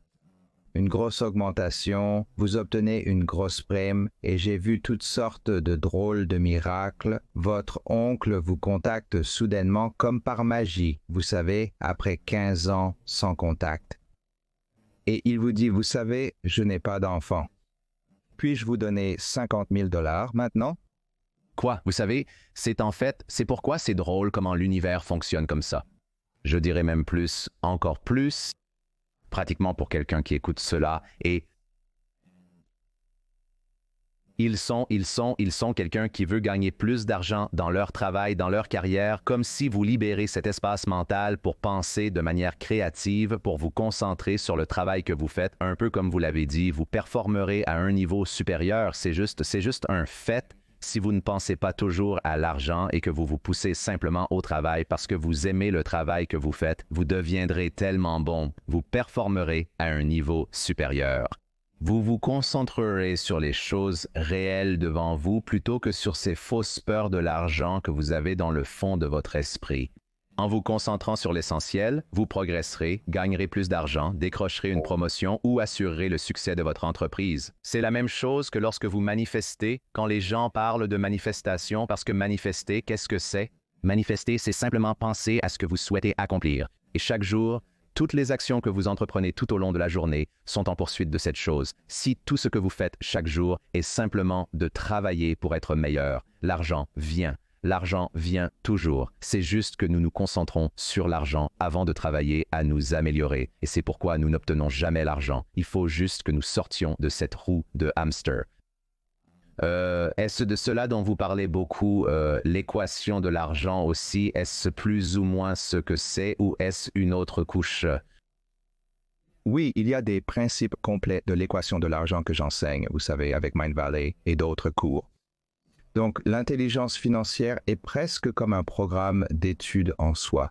une grosse augmentation, vous obtenez une grosse prime et j'ai vu toutes sortes de drôles de miracles. Votre oncle vous contacte soudainement comme par magie, vous savez, après 15 ans sans contact. Et il vous dit, vous savez, je n'ai pas d'enfant. Puis-je vous donner 50 000 $ maintenant? Quoi? Vous savez, c'est pourquoi c'est drôle comment l'univers fonctionne comme ça. Je dirais même plus, encore plus, pratiquement pour quelqu'un qui écoute cela, et ils sont quelqu'un qui veut gagner plus d'argent dans leur travail, dans leur carrière, comme si vous libérez cet espace mental pour penser de manière créative, pour vous concentrer sur le travail que vous faites, un peu comme vous l'avez dit, vous performerez à un niveau supérieur, c'est juste un fait. Si vous ne pensez pas toujours à l'argent et que vous vous poussez simplement au travail parce que vous aimez le travail que vous faites, vous deviendrez tellement bon, vous performerez à un niveau supérieur. Vous vous concentrerez sur les choses réelles devant vous plutôt que sur ces fausses peurs de l'argent que vous avez dans le fond de votre esprit. En vous concentrant sur l'essentiel, vous progresserez, gagnerez plus d'argent, décrocherez une promotion ou assurerez le succès de votre entreprise. C'est la même chose que lorsque vous manifestez, quand les gens parlent de manifestation, parce que manifester, qu'est-ce que c'est? Manifester, c'est simplement penser à ce que vous souhaitez accomplir. Et chaque jour, toutes les actions que vous entreprenez tout au long de la journée sont en poursuite de cette chose. Si tout ce que vous faites chaque jour est simplement de travailler pour être meilleur, l'argent vient. L'argent vient toujours. C'est juste que nous nous concentrons sur l'argent avant de travailler à nous améliorer. Et c'est pourquoi nous n'obtenons jamais l'argent. Il faut juste que nous sortions de cette roue de hamster. Est-ce de cela dont vous parlez beaucoup, l'équation de l'argent aussi? Est-ce plus ou moins ce que c'est ou est-ce une autre couche? Oui, il y a des principes complets de l'équation de l'argent que j'enseigne, vous savez, avec Mindvalley et d'autres cours. Donc, l'intelligence financière est presque comme un programme d'études en soi.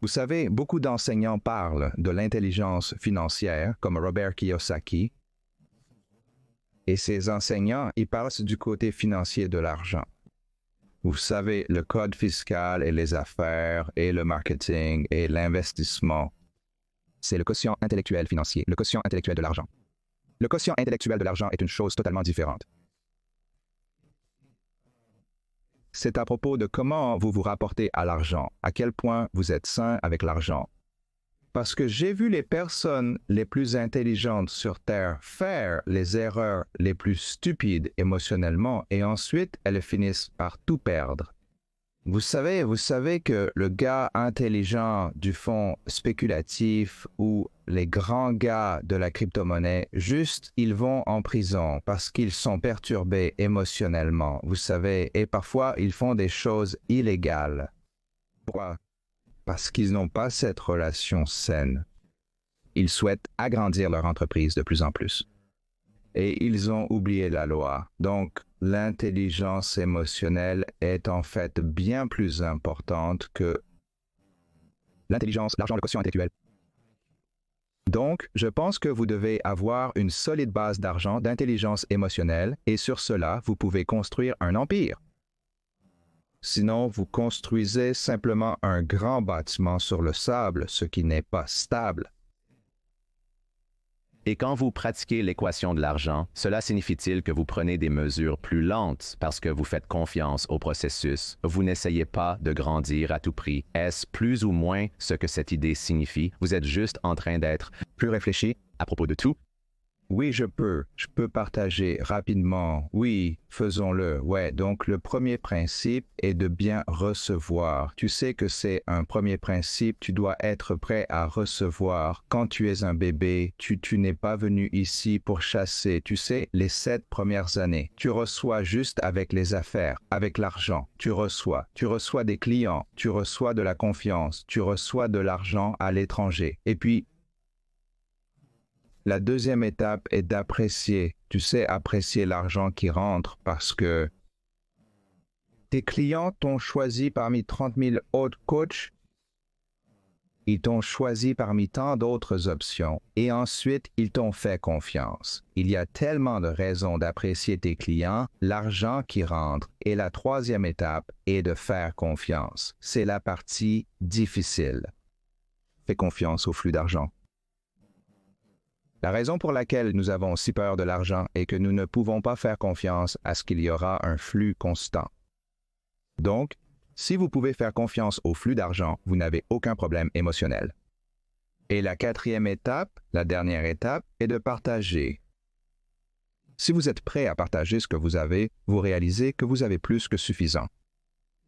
Vous savez, beaucoup d'enseignants parlent de l'intelligence financière, comme Robert Kiyosaki, et ces enseignants, ils parlent du côté financier de l'argent. Vous savez, le code fiscal et les affaires et le marketing et l'investissement, c'est le quotient intellectuel financier, le quotient intellectuel de l'argent. Le quotient intellectuel de l'argent est une chose totalement différente. C'est à propos de comment vous vous rapportez à l'argent, à quel point vous êtes sain avec l'argent. Parce que j'ai vu les personnes les plus intelligentes sur Terre faire les erreurs les plus stupides émotionnellement et ensuite elles finissent par tout perdre. Vous savez que le gars intelligent du fonds spéculatif ou les grands gars de la crypto-monnaie, juste, ils vont en prison parce qu'ils sont perturbés émotionnellement, vous savez, et parfois ils font des choses illégales. Pourquoi? Parce qu'ils n'ont pas cette relation saine. Ils souhaitent agrandir leur entreprise de plus en plus. Et ils ont oublié la loi. Donc, l'intelligence émotionnelle est en fait bien plus importante que l'intelligence, l'argent, le quotient intellectuel. Donc, je pense que vous devez avoir une solide base d'argent, d'intelligence émotionnelle, et sur cela, vous pouvez construire un empire. Sinon, vous construisez simplement un grand bâtiment sur le sable, ce qui n'est pas stable. Et quand vous pratiquez l'équation de l'argent, cela signifie-t-il que vous prenez des mesures plus lentes parce que vous faites confiance au processus? Vous n'essayez pas de grandir à tout prix. Est-ce plus ou moins ce que cette idée signifie? Vous êtes juste en train d'être Plus réfléchi? à propos de tout? Oui, je peux partager rapidement. Oui, faisons-le. Ouais, donc le premier principe est de bien recevoir. Tu sais que c'est un premier principe, tu dois être prêt à recevoir. Quand tu es un bébé, tu n'es pas venu ici pour chasser. Tu sais, les 7 premières années, tu reçois juste avec les affaires, avec l'argent. Tu reçois des clients, tu reçois de la confiance, tu reçois de l'argent à l'étranger. Et puis, la deuxième étape est d'apprécier, tu sais, apprécier l'argent qui rentre parce que tes clients t'ont choisi parmi 30 000 autres coachs, ils t'ont choisi parmi tant d'autres options et ensuite ils t'ont fait confiance. Il y a tellement de raisons d'apprécier tes clients, l'argent qui rentre et la troisième étape est de faire confiance. C'est la partie difficile. Fais confiance au flux d'argent. La raison pour laquelle nous avons si peur de l'argent est que nous ne pouvons pas faire confiance à ce qu'il y aura un flux constant. Donc, si vous pouvez faire confiance au flux d'argent, vous n'avez aucun problème émotionnel. Et la quatrième étape, la dernière étape, est de partager. Si vous êtes prêt à partager ce que vous avez, vous réalisez que vous avez plus que suffisant.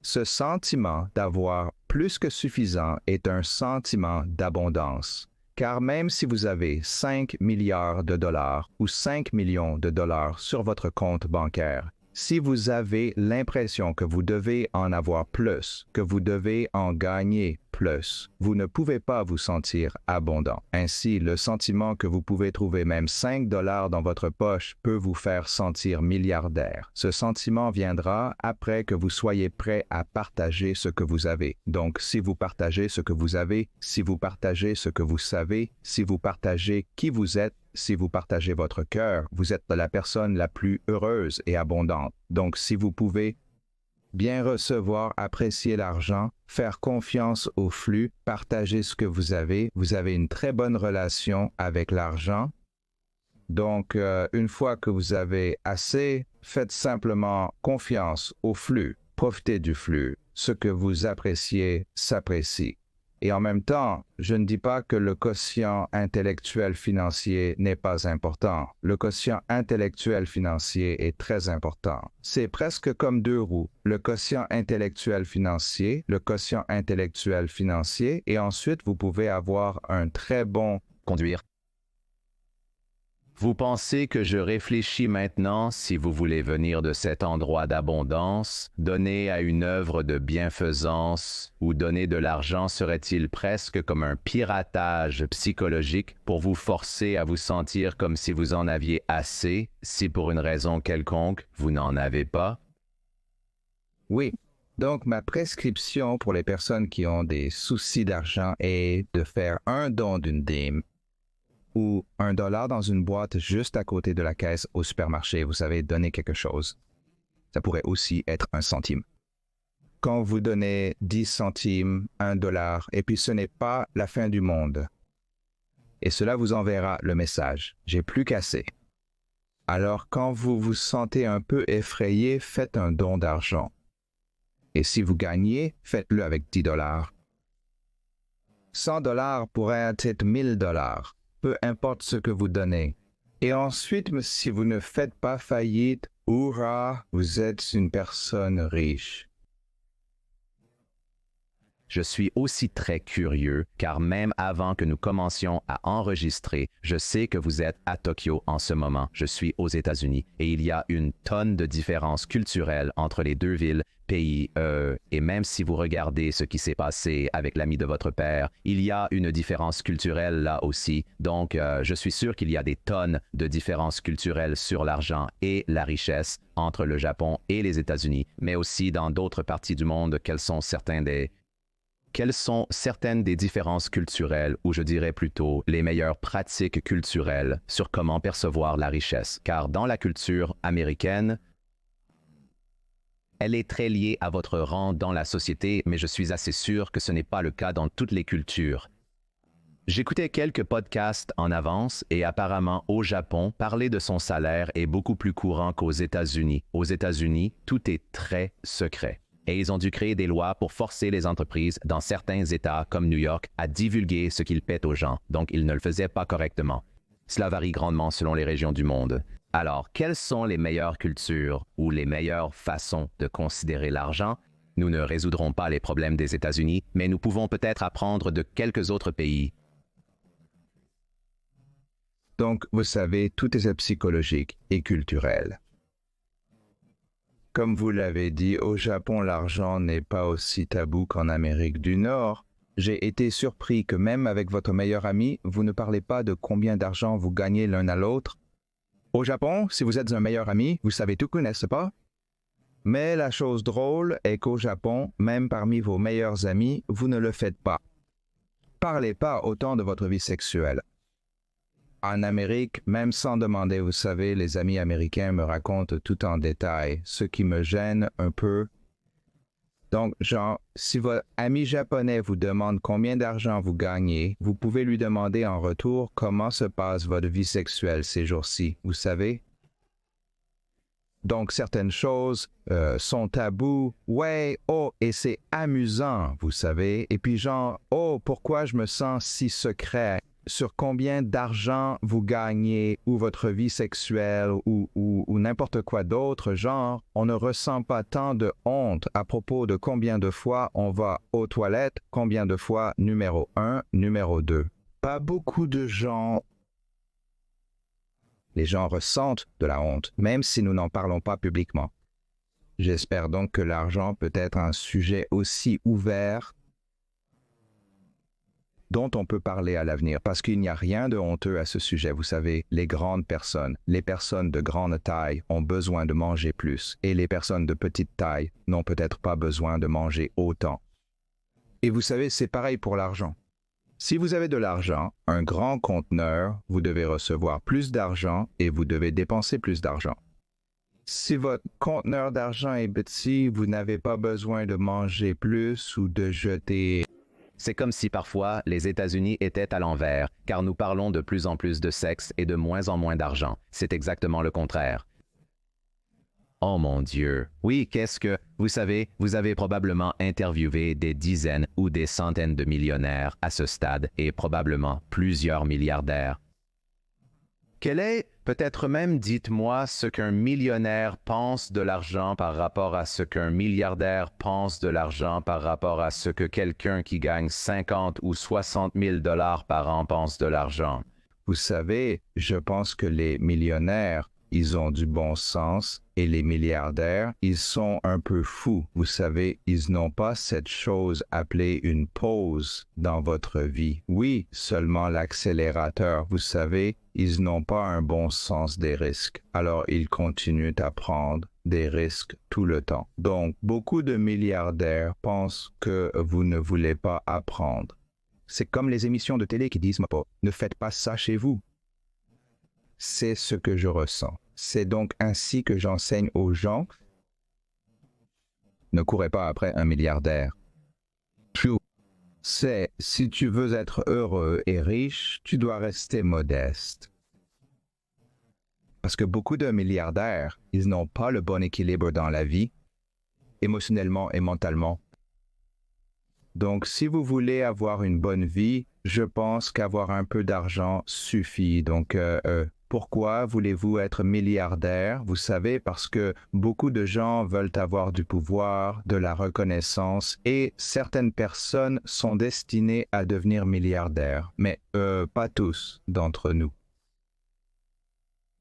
Ce sentiment d'avoir plus que suffisant est un sentiment d'abondance. Car même si vous avez 5 milliards de dollars ou 5 millions de dollars sur votre compte bancaire, si vous avez l'impression que vous devez en avoir plus, que vous devez en gagner plus, vous ne pouvez pas vous sentir abondant. Ainsi, le sentiment que vous pouvez trouver même 5 dollars dans votre poche peut vous faire sentir milliardaire. Ce sentiment viendra après que vous soyez prêt à partager ce que vous avez. Donc, si vous partagez ce que vous avez, si vous partagez ce que vous savez, si vous partagez qui vous êtes, si vous partagez votre cœur, vous êtes la personne la plus heureuse et abondante. Donc, si vous pouvez bien recevoir, apprécier l'argent, faire confiance au flux, partager ce que vous avez une très bonne relation avec l'argent. Donc, une fois que vous avez assez, faites simplement confiance au flux, profitez du flux. Ce que vous appréciez s'apprécie. Et en même temps, je ne dis pas que le quotient intellectuel financier n'est pas important. Le quotient intellectuel financier est très important. C'est presque comme 2 roues. Le quotient intellectuel financier, et ensuite vous pouvez avoir un très bon Conduire. Vous pensez que je réfléchis maintenant, si vous voulez venir de cet endroit d'abondance, donner à une œuvre de bienfaisance ou donner de l'argent serait-il presque comme un piratage psychologique pour vous forcer à vous sentir comme si vous en aviez assez, si pour une raison quelconque, vous n'en avez pas? Oui. Donc, ma prescription pour les personnes qui ont des soucis d'argent est de faire un don d'une dîme ou $1 dans une boîte juste à côté de la caisse au supermarché. Vous savez, donner quelque chose. Ça pourrait aussi être 1 centime. Quand vous donnez 10 centimes, $1, et puis ce n'est pas la fin du monde. Et cela vous enverra le message. J'ai plus qu'assez. Alors, quand vous vous sentez un peu effrayé, faites un don d'argent. Et si vous gagnez, faites-le avec $10. $100 pourrait être $1000. Peu importe ce que vous donnez. Et ensuite, si vous ne faites pas faillite, hurrah, vous êtes une personne riche. Je suis aussi très curieux, car même avant que nous commencions à enregistrer, je sais que vous êtes à Tokyo en ce moment. Je suis aux États-Unis et il y a une tonne de différences culturelles entre les 2 villes, pays, et même si vous regardez ce qui s'est passé avec l'ami de votre père, il y a une différence culturelle là aussi. Donc, je suis sûr qu'il y a des tonnes de différences culturelles sur l'argent et la richesse entre le Japon et les États-Unis, mais aussi dans d'autres parties du monde. Quels sont certains des quelles sont certaines des différences culturelles, ou je dirais plutôt les meilleures pratiques culturelles sur comment percevoir la richesse? Car dans la culture américaine, elle est très liée à votre rang dans la société, mais je suis assez sûr que ce n'est pas le cas dans toutes les cultures. J'écoutais quelques podcasts en avance et apparemment au Japon, parler de son salaire est beaucoup plus courant qu'aux États-Unis. Aux États-Unis, tout est très secret. Et ils ont dû créer des lois pour forcer les entreprises dans certains États comme New York à divulguer ce qu'ils paient aux gens, donc ils ne le faisaient pas correctement. Cela varie grandement selon les régions du monde. Alors, quelles sont les meilleures cultures ou les meilleures façons de considérer l'argent? Nous ne résoudrons pas les problèmes des États-Unis, mais nous pouvons peut-être apprendre de quelques autres pays. Donc, vous savez, tout est psychologique et culturel. Comme vous l'avez dit, au Japon, l'argent n'est pas aussi tabou qu'en Amérique du Nord. J'ai été surpris que même avec votre meilleur ami, vous ne parlez pas de combien d'argent vous gagnez l'un à l'autre. Au Japon, si vous êtes un meilleur ami, vous savez tout, n'est-ce pas? Mais la chose drôle est qu'au Japon, même parmi vos meilleurs amis, vous ne le faites pas. Parlez pas autant de votre vie sexuelle. En Amérique, même sans demander, vous savez, les amis américains me racontent tout en détail, ce qui me gêne un peu. Donc, genre, si votre ami japonais vous demande combien d'argent vous gagnez, vous pouvez lui demander en retour comment se passe votre vie sexuelle ces jours-ci, vous savez? Donc, certaines choses sont tabous. Ouais, oh, et c'est amusant, vous savez. Et puis genre, oh, pourquoi je me sens si secret? Sur combien d'argent vous gagnez ou votre vie sexuelle ou n'importe quoi d'autre, genre, on ne ressent pas tant de honte à propos de combien de fois on va aux toilettes, combien de fois numéro 1, numéro 2. Pas beaucoup de gens. Les gens ressentent de la honte, même si nous n'en parlons pas publiquement. J'espère donc que l'argent peut être un sujet aussi ouvert dont on peut parler à l'avenir, parce qu'il n'y a rien de honteux à ce sujet. Vous savez, les grandes personnes, les personnes de grande taille ont besoin de manger plus, et les personnes de petite taille n'ont peut-être pas besoin de manger autant. Et vous savez, c'est pareil pour l'argent. Si vous avez de l'argent, un grand conteneur, vous devez recevoir plus d'argent et vous devez dépenser plus d'argent. Si votre conteneur d'argent est petit, vous n'avez pas besoin de manger plus ou de jeter. C'est comme si parfois les États-Unis étaient à l'envers, car nous parlons de plus en plus de sexe et de moins en moins d'argent. C'est exactement le contraire. Oh mon Dieu! Oui, qu'est-ce que... Vous savez, vous avez probablement interviewé des dizaines ou des centaines de millionnaires à ce stade et probablement plusieurs milliardaires. Quel est, peut-être même dites-moi ce qu'un millionnaire pense de l'argent par rapport à ce qu'un milliardaire pense de l'argent par rapport à ce que quelqu'un qui gagne 50 ou 60 000 $ par an pense de l'argent. Vous savez, je pense que les millionnaires, ils ont du bon sens et les milliardaires, ils sont un peu fous. Vous savez, ils n'ont pas cette chose appelée une pause dans votre vie. Oui, seulement l'accélérateur. Vous savez, ils n'ont pas un bon sens des risques. Alors, ils continuent à prendre des risques tout le temps. Donc, beaucoup de milliardaires pensent que vous ne voulez pas apprendre. C'est comme les émissions de télé qui disent « Ne faites pas ça chez vous ». C'est ce que je ressens. C'est donc ainsi que j'enseigne aux gens. Ne courez pas après un milliardaire. C'est, si tu veux être heureux et riche, tu dois rester modeste. Parce que beaucoup de milliardaires, ils n'ont pas le bon équilibre dans la vie, émotionnellement et mentalement. Donc, si vous voulez avoir une bonne vie, je pense qu'avoir un peu d'argent suffit. Donc, pourquoi voulez-vous être milliardaire? Vous savez, parce que beaucoup de gens veulent avoir du pouvoir, de la reconnaissance, et certaines personnes sont destinées à devenir milliardaires, mais pas tous d'entre nous.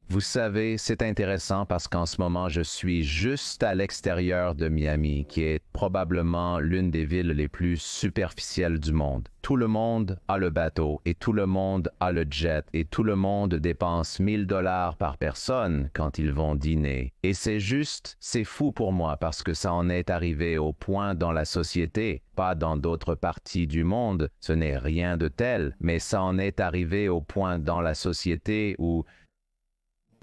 Vous savez, c'est intéressant parce qu'en ce moment, je suis juste à l'extérieur de Miami, qui est probablement l'une des villes les plus superficielles du monde. Tout le monde a le bateau et tout le monde a le jet et tout le monde dépense 1000 $ par personne quand ils vont dîner. Et c'est fou pour moi parce que ça en est arrivé au point dans la société, pas dans d'autres parties du monde, ce n'est rien de tel, mais ça en est arrivé au point dans la société où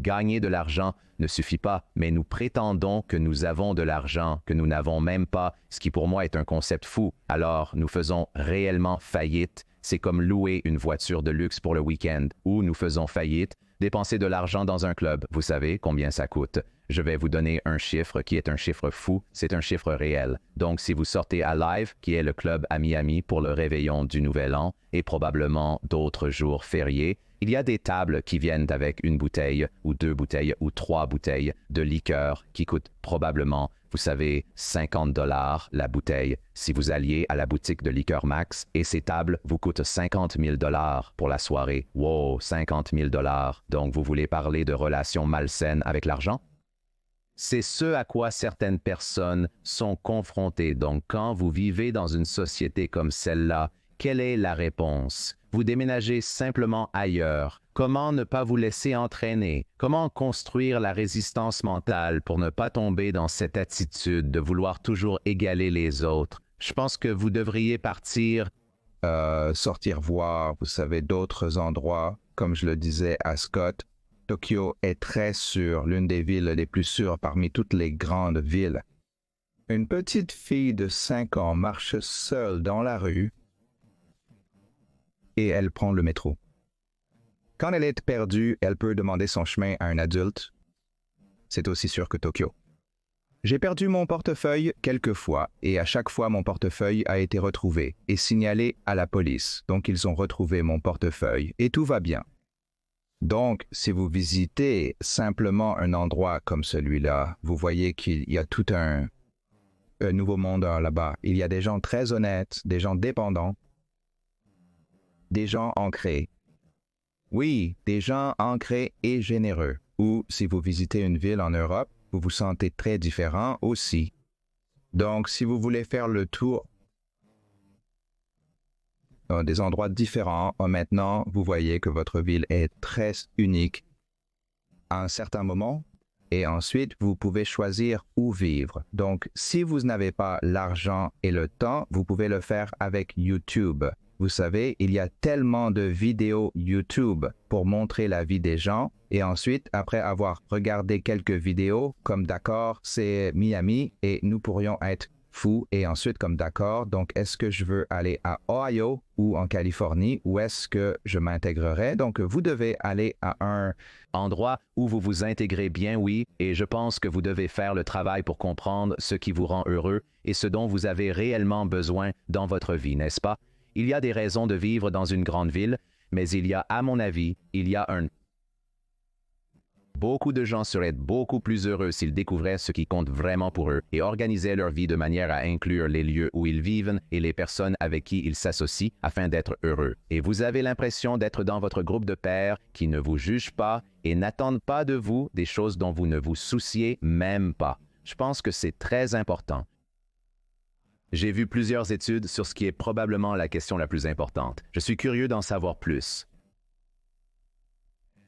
gagner de l'argent ne suffit pas, mais nous prétendons que nous avons de l'argent, que nous n'avons même pas, ce qui pour moi est un concept fou. Alors, nous faisons réellement faillite. C'est comme louer une voiture de luxe pour le week-end, ou nous faisons faillite, dépenser de l'argent dans un club. Vous savez combien ça coûte. Je vais vous donner un chiffre qui est un chiffre fou, c'est un chiffre réel. Donc, si vous sortez à Live, qui est le club à Miami pour le réveillon du Nouvel An, et probablement d'autres jours fériés, il y a des tables qui viennent avec une bouteille, ou 2 bouteilles, ou 3 bouteilles de liqueur qui coûtent probablement, vous savez, 50 $ la bouteille. Si vous alliez à la boutique de Liqueur Max, et ces tables vous coûtent 50 000 $ pour la soirée. Wow, 50 000 $. Donc, vous voulez parler de relations malsaines avec l'argent? C'est ce à quoi certaines personnes sont confrontées. Donc, quand vous vivez dans une société comme celle-là, quelle est la réponse? Vous déménagez simplement ailleurs. Comment ne pas vous laisser entraîner? Comment construire la résistance mentale pour ne pas tomber dans cette attitude de vouloir toujours égaler les autres? Je pense que vous devriez partir. Sortir voir, vous savez, d'autres endroits. Comme je le disais à Scott, Tokyo est très sûre, l'une des villes les plus sûres parmi toutes les grandes villes. Une petite fille de 5 ans marche seule dans la rue et elle prend le métro. Quand elle est perdue, elle peut demander son chemin à un adulte. C'est aussi sûr que Tokyo. J'ai perdu mon portefeuille quelques fois et à chaque fois mon portefeuille a été retrouvé et signalé à la police. Donc ils ont retrouvé mon portefeuille et tout va bien. Donc si vous visitez simplement un endroit comme celui-là, vous voyez qu'il y a tout un nouveau monde là-bas. Il y a des gens très honnêtes, des gens dépendants, des gens ancrés. Oui, des gens ancrés et généreux. Ou si vous visitez une ville en Europe, vous vous sentez très différent aussi. Donc, si vous voulez faire le tour des endroits différents, maintenant, vous voyez que votre ville est très unique à un certain moment. Et ensuite, vous pouvez choisir où vivre. Donc, si vous n'avez pas l'argent et le temps, vous pouvez le faire avec YouTube. Vous savez, il y a tellement de vidéos YouTube pour montrer la vie des gens. Et ensuite, après avoir regardé quelques vidéos, comme d'accord, c'est Miami et nous pourrions être fous. Et ensuite, comme d'accord, donc est-ce que je veux aller à Ohio ou en Californie ou est-ce que je m'intégrerai? Donc, vous devez aller à un endroit où vous vous intégrez bien, oui, et je pense que vous devez faire le travail pour comprendre ce qui vous rend heureux et ce dont vous avez réellement besoin dans votre vie, n'est-ce pas? Il y a des raisons de vivre dans une grande ville, mais il y a, à mon avis, beaucoup de gens seraient beaucoup plus heureux s'ils découvraient ce qui compte vraiment pour eux et organisaient leur vie de manière à inclure les lieux où ils vivent et les personnes avec qui ils s'associent afin d'être heureux. Et vous avez l'impression d'être dans votre groupe de pairs qui ne vous jugent pas et n'attendent pas de vous des choses dont vous ne vous souciez même pas. Je pense que c'est très important. J'ai vu plusieurs études sur ce qui est probablement la question la plus importante. Je suis curieux d'en savoir plus.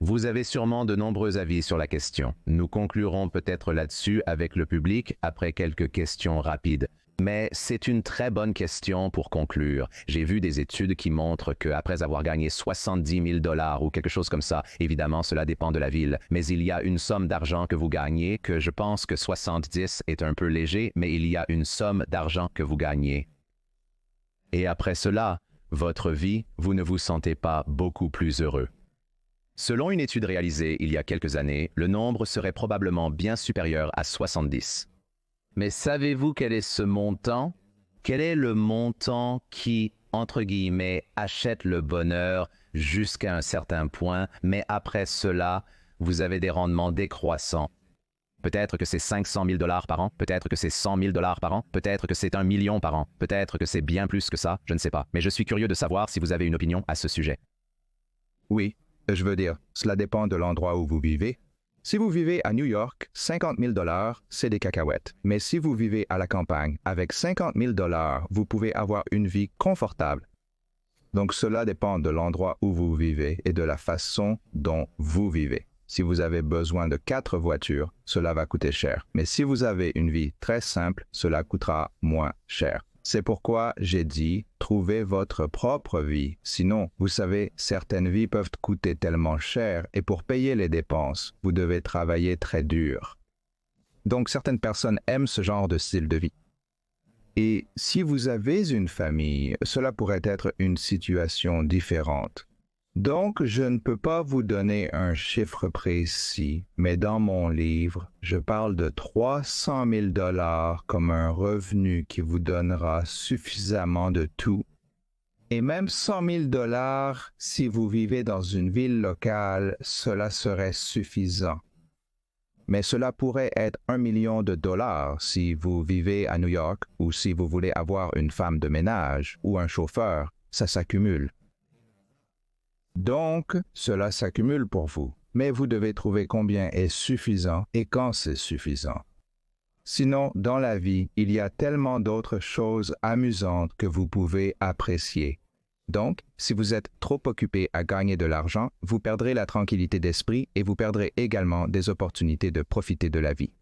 Vous avez sûrement de nombreux avis sur la question. Nous conclurons peut-être là-dessus avec le public après quelques questions rapides. Mais c'est une très bonne question pour conclure. J'ai vu des études qui montrent qu'après avoir gagné 70 000 $ ou quelque chose comme ça, évidemment cela dépend de la ville, mais il y a une somme d'argent que vous gagnez, que je pense que 70 est un peu léger, mais il y a une somme d'argent que vous gagnez. Et après cela, votre vie, vous ne vous sentez pas beaucoup plus heureux. Selon une étude réalisée il y a quelques années, le nombre serait probablement bien supérieur à 70. Mais savez-vous quel est ce montant? Quel est le montant qui, entre guillemets, achète le bonheur jusqu'à un certain point, mais après cela, vous avez des rendements décroissants? Peut-être que c'est 500 000 $ par an, peut-être que c'est 100 000 $ par an, peut-être que c'est 1 million par an, peut-être que c'est bien plus que ça, je ne sais pas. Mais je suis curieux de savoir si vous avez une opinion à ce sujet. Oui, je veux dire, cela dépend de l'endroit où vous vivez. Si vous vivez à New York, 50 000 $, c'est des cacahuètes. Mais si vous vivez à la campagne, avec 50 000 $, vous pouvez avoir une vie confortable. Donc cela dépend de l'endroit où vous vivez et de la façon dont vous vivez. Si vous avez besoin de 4 voitures, cela va coûter cher. Mais si vous avez une vie très simple, cela coûtera moins cher. C'est pourquoi j'ai dit, trouvez votre propre vie. Sinon, vous savez, certaines vies peuvent coûter tellement cher et pour payer les dépenses, vous devez travailler très dur. Donc certaines personnes aiment ce genre de style de vie. Et si vous avez une famille, cela pourrait être une situation différente. Donc, je ne peux pas vous donner un chiffre précis, mais dans mon livre, je parle de 300 000 $ comme un revenu qui vous donnera suffisamment de tout. Et même 100 000 $ si vous vivez dans une ville locale, cela serait suffisant. Mais cela pourrait être 1 million de dollars si vous vivez à New York ou si vous voulez avoir une femme de ménage ou un chauffeur, ça s'accumule. Donc, cela s'accumule pour vous, mais vous devez trouver combien est suffisant et quand c'est suffisant. Sinon, dans la vie, il y a tellement d'autres choses amusantes que vous pouvez apprécier. Donc, si vous êtes trop occupé à gagner de l'argent, vous perdrez la tranquillité d'esprit et vous perdrez également des opportunités de profiter de la vie.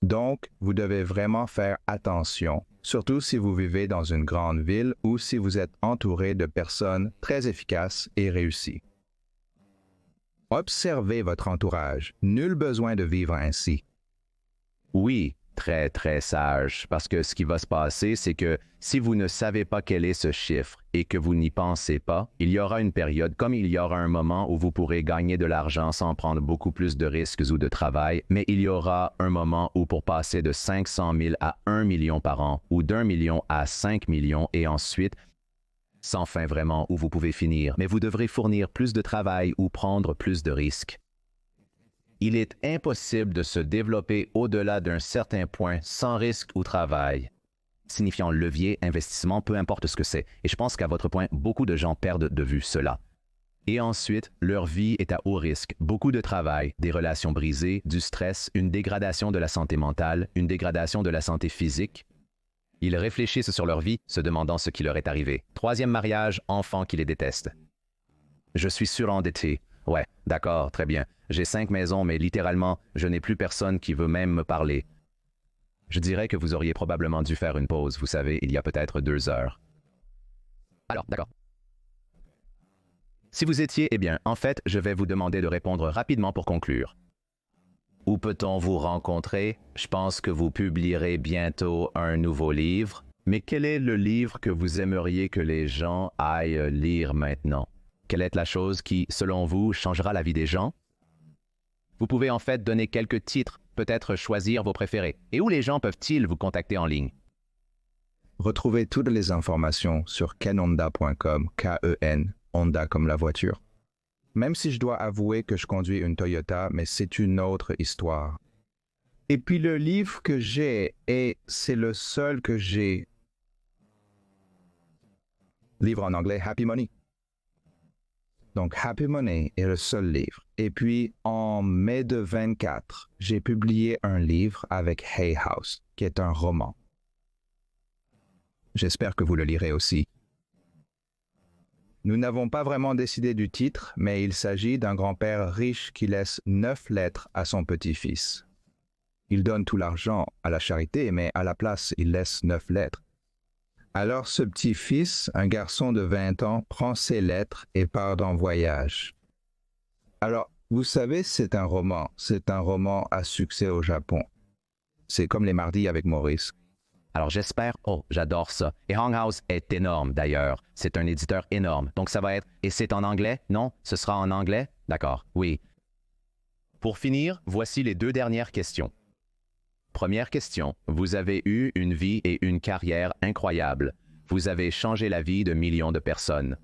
Donc, vous devez vraiment faire attention, surtout si vous vivez dans une grande ville ou si vous êtes entouré de personnes très efficaces et réussies. Observez votre entourage. Nul besoin de vivre ainsi. Oui, très, très sage, parce que ce qui va se passer, c'est que si vous ne savez pas quel est ce chiffre et que vous n'y pensez pas, il y aura une période comme il y aura un moment où vous pourrez gagner de l'argent sans prendre beaucoup plus de risques ou de travail, mais il y aura un moment où pour passer de 500 000 à 1 million par an ou d'1 million à 5 millions et ensuite, sans fin vraiment où vous pouvez finir, mais vous devrez fournir plus de travail ou prendre plus de risques. Il est impossible de se développer au-delà d'un certain point sans risque ou travail, signifiant levier, investissement, peu importe ce que c'est. Et je pense qu'à votre point, beaucoup de gens perdent de vue cela. Et ensuite, leur vie est à haut risque. Beaucoup de travail, des relations brisées, du stress, une dégradation de la santé mentale, une dégradation de la santé physique. Ils réfléchissent sur leur vie, se demandant ce qui leur est arrivé. 3e mariage, enfant qui les déteste. Je suis surendetté. Ouais, d'accord, très bien. J'ai 5 maisons, mais littéralement, je n'ai plus personne qui veut même me parler. Je dirais que vous auriez probablement dû faire une pause, vous savez, il y a peut-être 2 heures. Alors, d'accord. Si vous étiez, eh bien, en fait, je vais vous demander de répondre rapidement pour conclure. Où peut-on vous rencontrer? Je pense que vous publierez bientôt un nouveau livre. Mais quel est le livre que vous aimeriez que les gens aillent lire maintenant? Quelle est la chose qui, selon vous, changera la vie des gens? Vous pouvez en fait donner quelques titres, peut-être choisir vos préférés. Et où les gens peuvent-ils vous contacter en ligne? Retrouvez toutes les informations sur kenhonda.com, K-E-N, Honda comme la voiture. Même si je dois avouer que je conduis une Toyota, mais c'est une autre histoire. Et puis le livre que j'ai, et c'est le seul que j'ai. Livre en anglais, Happy Money. Donc, Happy Money est le seul livre. Et puis, en mai de 24, j'ai publié un livre avec Hay House, qui est un roman. J'espère que vous le lirez aussi. Nous n'avons pas vraiment décidé du titre, mais il s'agit d'un grand-père riche qui laisse 9 lettres à son petit-fils. Il donne tout l'argent à la charité, mais à la place, il laisse 9 lettres. Alors ce petit-fils, un garçon de 20 ans, prend ses lettres et part en voyage. Alors, vous savez, c'est un roman à succès au Japon. C'est comme les mardis avec Maurice. Alors j'espère, oh, j'adore ça. Et Hay House est énorme d'ailleurs. C'est un éditeur énorme. Donc ça va être, et c'est en anglais? Non? Ce sera en anglais? D'accord, oui. Pour finir, voici les 2 dernières questions. Première question, vous avez eu une vie et une carrière incroyables. Vous avez changé la vie de millions de personnes.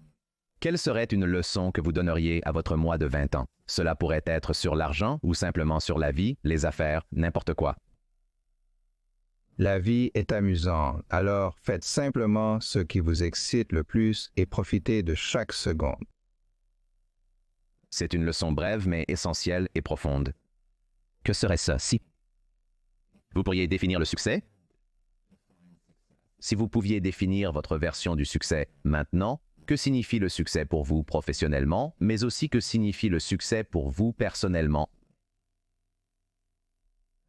Quelle serait une leçon que vous donneriez à votre moi de 20 ans? Cela pourrait être sur l'argent ou simplement sur la vie, les affaires, n'importe quoi. La vie est amusante, alors faites simplement ce qui vous excite le plus et profitez de chaque seconde. C'est une leçon brève mais essentielle et profonde. Que serait-ce si vous pourriez définir le succès? Si vous pouviez définir votre version du succès maintenant, que signifie le succès pour vous professionnellement, mais aussi que signifie le succès pour vous personnellement?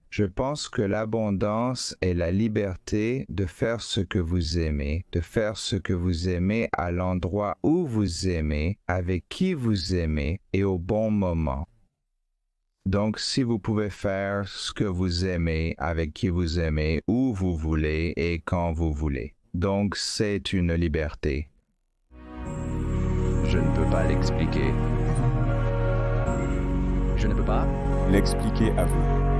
Je pense que l'abondance est la liberté de faire ce que vous aimez, de faire ce que vous aimez à l'endroit où vous aimez, avec qui vous aimez et au bon moment. Donc, si vous pouvez faire ce que vous aimez, avec qui vous aimez, où vous voulez et quand vous voulez. Donc, c'est une liberté. Je ne peux pas l'expliquer. Je ne peux pas L'expliquer à vous.